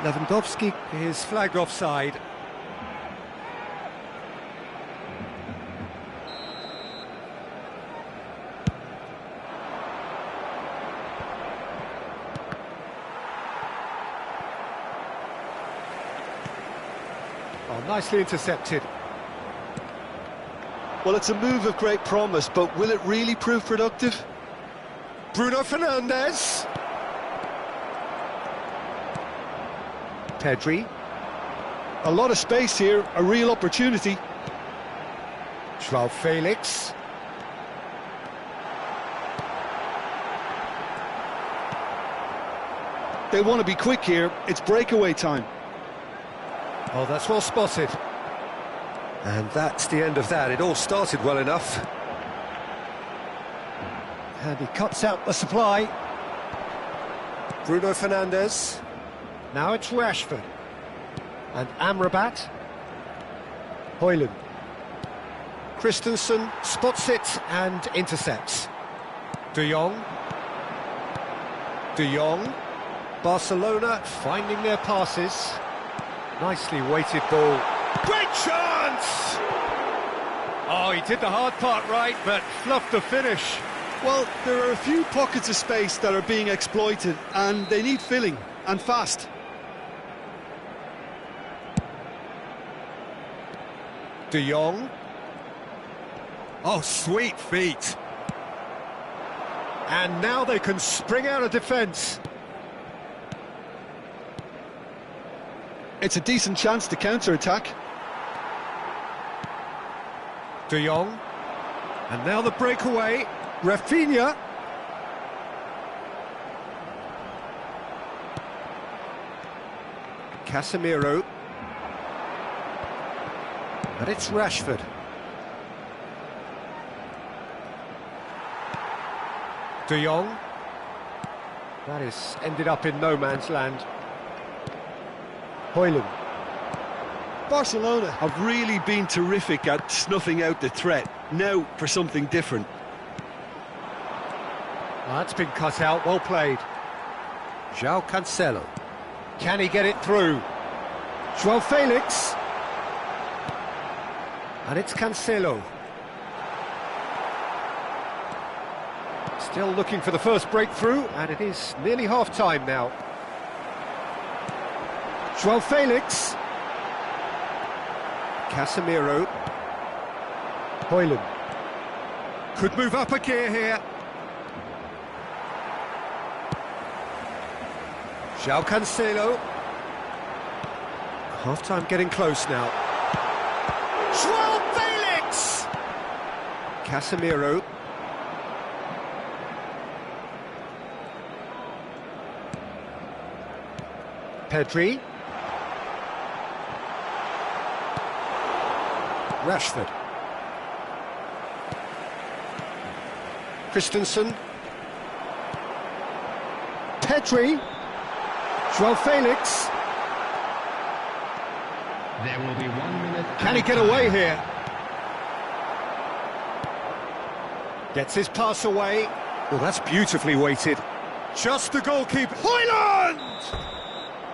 Lewandowski is flagged offside. Oh, nicely intercepted. Well, it's a move of great promise, but will it really prove productive? Bruno Fernandes. Pedri. A lot of space here, a real opportunity. João Felix. They want to be quick here, it's breakaway time. Oh, that's well spotted. And that's the end of that. It all started well enough. And he cuts out the supply. Bruno Fernandes. Now it's Rashford. And Amrabat. Højlund. Christensen spots it and intercepts. De Jong. De Jong. Barcelona finding their passes. Nicely weighted ball. Great chance! Oh, he did the hard part right, but fluffed the finish. Well, there are a few pockets of space that are being exploited, and they need filling, and fast. De Jong. Oh, sweet feet. And now they can spring out of defence. It's a decent chance to counter-attack. De Jong. And now the breakaway. Rafinha. Casemiro. And it's Rashford. De Jong. That is ended up in no man's land. Højlund. Barcelona have really been terrific at snuffing out the threat. Now for something different. Well, that's been cut out, well played. João Cancelo. Can he get it through? João Felix. And it's Cancelo. Still looking for the first breakthrough, and it is nearly half-time now. João Felix. Casemiro. Højlund. Could move up a gear here. João Cancelo. Half-time getting close now. João Felix! Casemiro. Pedri. Rashford. Christensen. Pedri. João Felix. There will be 1 minute. Can he get away here? Gets his pass away. Well, that's beautifully weighted. Just the goalkeeper. Hoyland!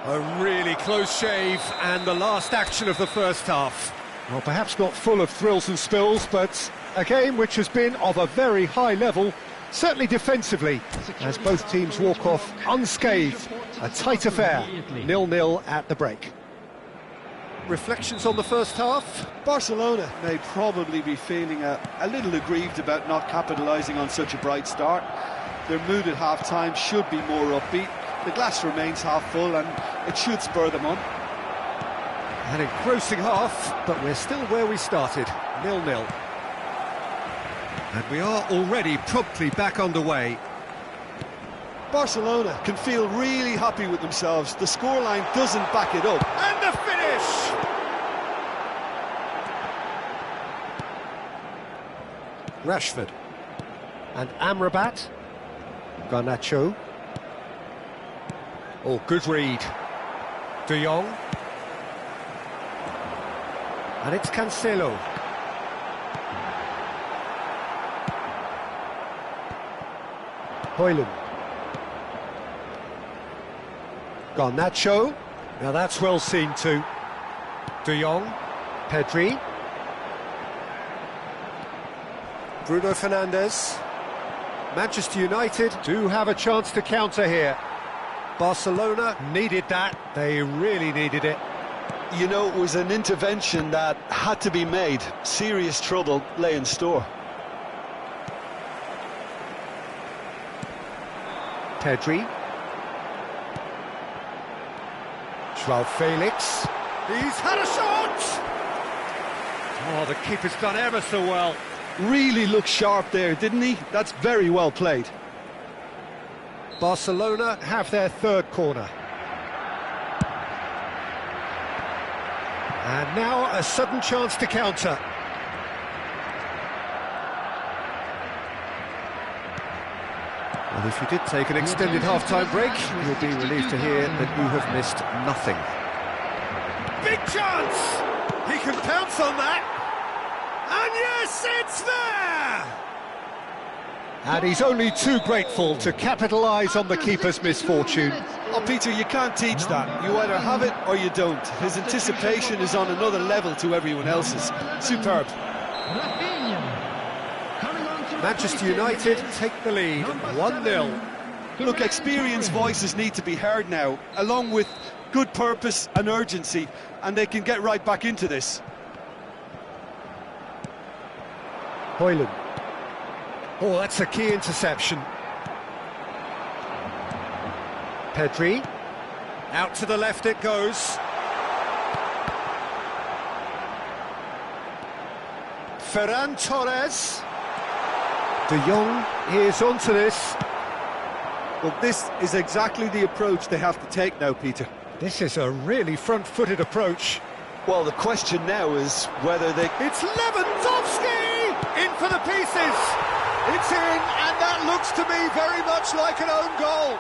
A really close shave, and the last action of the first half. Well, perhaps not full of thrills and spills, but a game which has been of a very high level, certainly defensively, as both teams walk off unscathed. A tight affair, 0-0 at the break. Reflections on the first half? Barcelona may probably be feeling a little aggrieved about not capitalising on such a bright start. Their mood at half-time should be more upbeat. The glass remains half full and it should spur them on. An engrossing half, but we're still where we started, 0-0. And we are already promptly back underway. Barcelona can feel really happy with themselves. The scoreline doesn't back it up. And the finish! Rashford. And Amrabat. Garnacho. Oh, good read. De Jong. And it's Cancelo. Hoyland. Garnacho. Now that's well seen too. De Jong. Pedri. Bruno Fernandes. Manchester United do have a chance to counter here. Barcelona needed that. They really needed it. You know, it was an intervention that had to be made. Serious trouble lay in store. Pedri. Joao Felix. He's had a shot! Oh, the keeper's done ever so well. Really looked sharp there, didn't he? That's very well played. Barcelona have their third corner. And now a sudden chance to counter. Well, if you did take an extended half-time break, you'll be relieved to hear that you have missed nothing. Big chance! He can pounce on that! And yes, it's there! And he's only too grateful to capitalise on the keeper's misfortune. Oh, Peter, you can't teach that. You either have it or you don't. His anticipation is on another level to everyone else's. Superb. Manchester United take the lead, 1-0. Look, experienced voices need to be heard now, along with good purpose and urgency, and they can get right back into this. Hoyland. Oh, that's a key interception. Pedri. Out to the left it goes. Ferran Torres. De Jong is onto this. Well, this is exactly the approach they have to take now, Peter. This is a really front-footed approach. Well, the question now is whether they... It's Lewandowski! In for the pieces! It's in, and that looks to me very much like an own goal.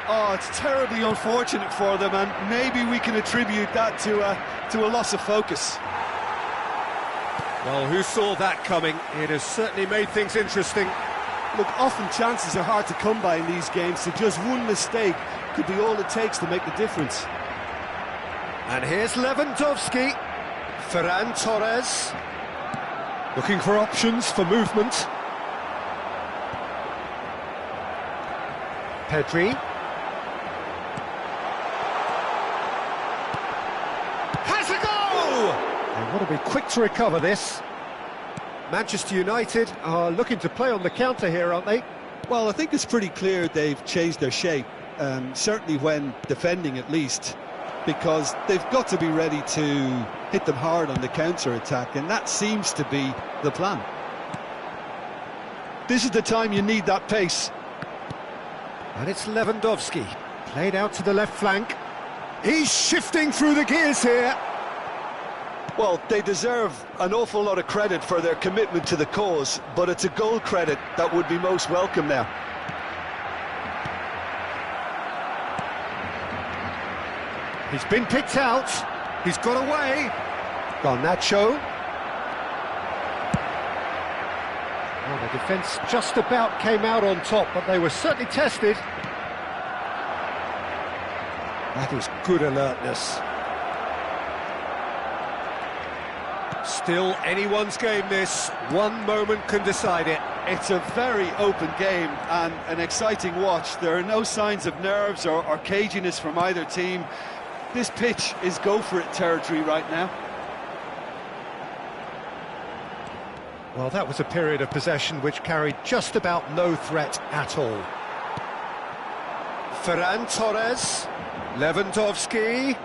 Oh, it's terribly unfortunate for them, and maybe we can attribute that to a loss of focus. Well, who saw that coming? It has certainly made things interesting. Look, often chances are hard to come by in these games, so just one mistake could be all it takes to make the difference. And here's Lewandowski. Ferran Torres. Looking for options for movement. Pedri. Has a goal! And want to be quick to recover this. Manchester United are looking to play on the counter here, aren't they? Well, I think it's pretty clear they've changed their shape, certainly when defending at least, because they've got to be ready to hit them hard on the counter-attack, and that seems to be the plan. This is the time you need that pace. And it's Lewandowski, played out to the left flank. He's shifting through the gears here. Well, they deserve an awful lot of credit for their commitment to the cause, but it's a goal credit that would be most welcome now. He's been picked out. He's got away. Garnacho. Oh, the defence just about came out on top, but they were certainly tested. That is good alertness. Still anyone's game this. One moment can decide it. It's a very open game and an exciting watch. There are no signs of nerves or caginess from either team. This pitch is go-for-it territory right now. Well, that was a period of possession which carried just about no threat at all. Ferran Torres, Lewandowski.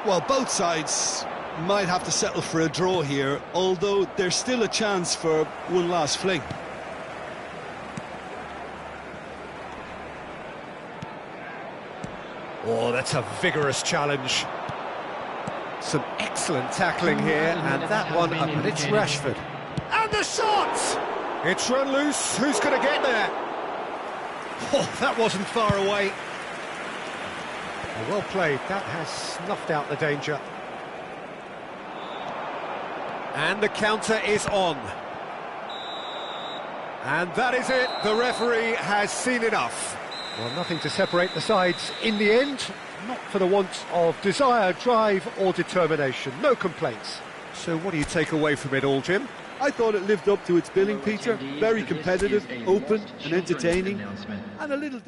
Well, both sides might have to settle for a draw here, although there's still a chance for one last fling. Oh, that's a vigorous challenge. Some excellent tackling here, and that one up, and it's Rashford. And the shot! It's run loose, who's going to get there? Oh, that wasn't far away. Well played, that has snuffed out the danger. And the counter is on. And that is it, the referee has seen enough. Well, nothing to separate the sides in the end, not for the want of desire, drive or determination, no complaints. So what do you take away from it all, Jim? I thought it lived up to its billing, Peter. Very competitive, open and entertaining, and a little...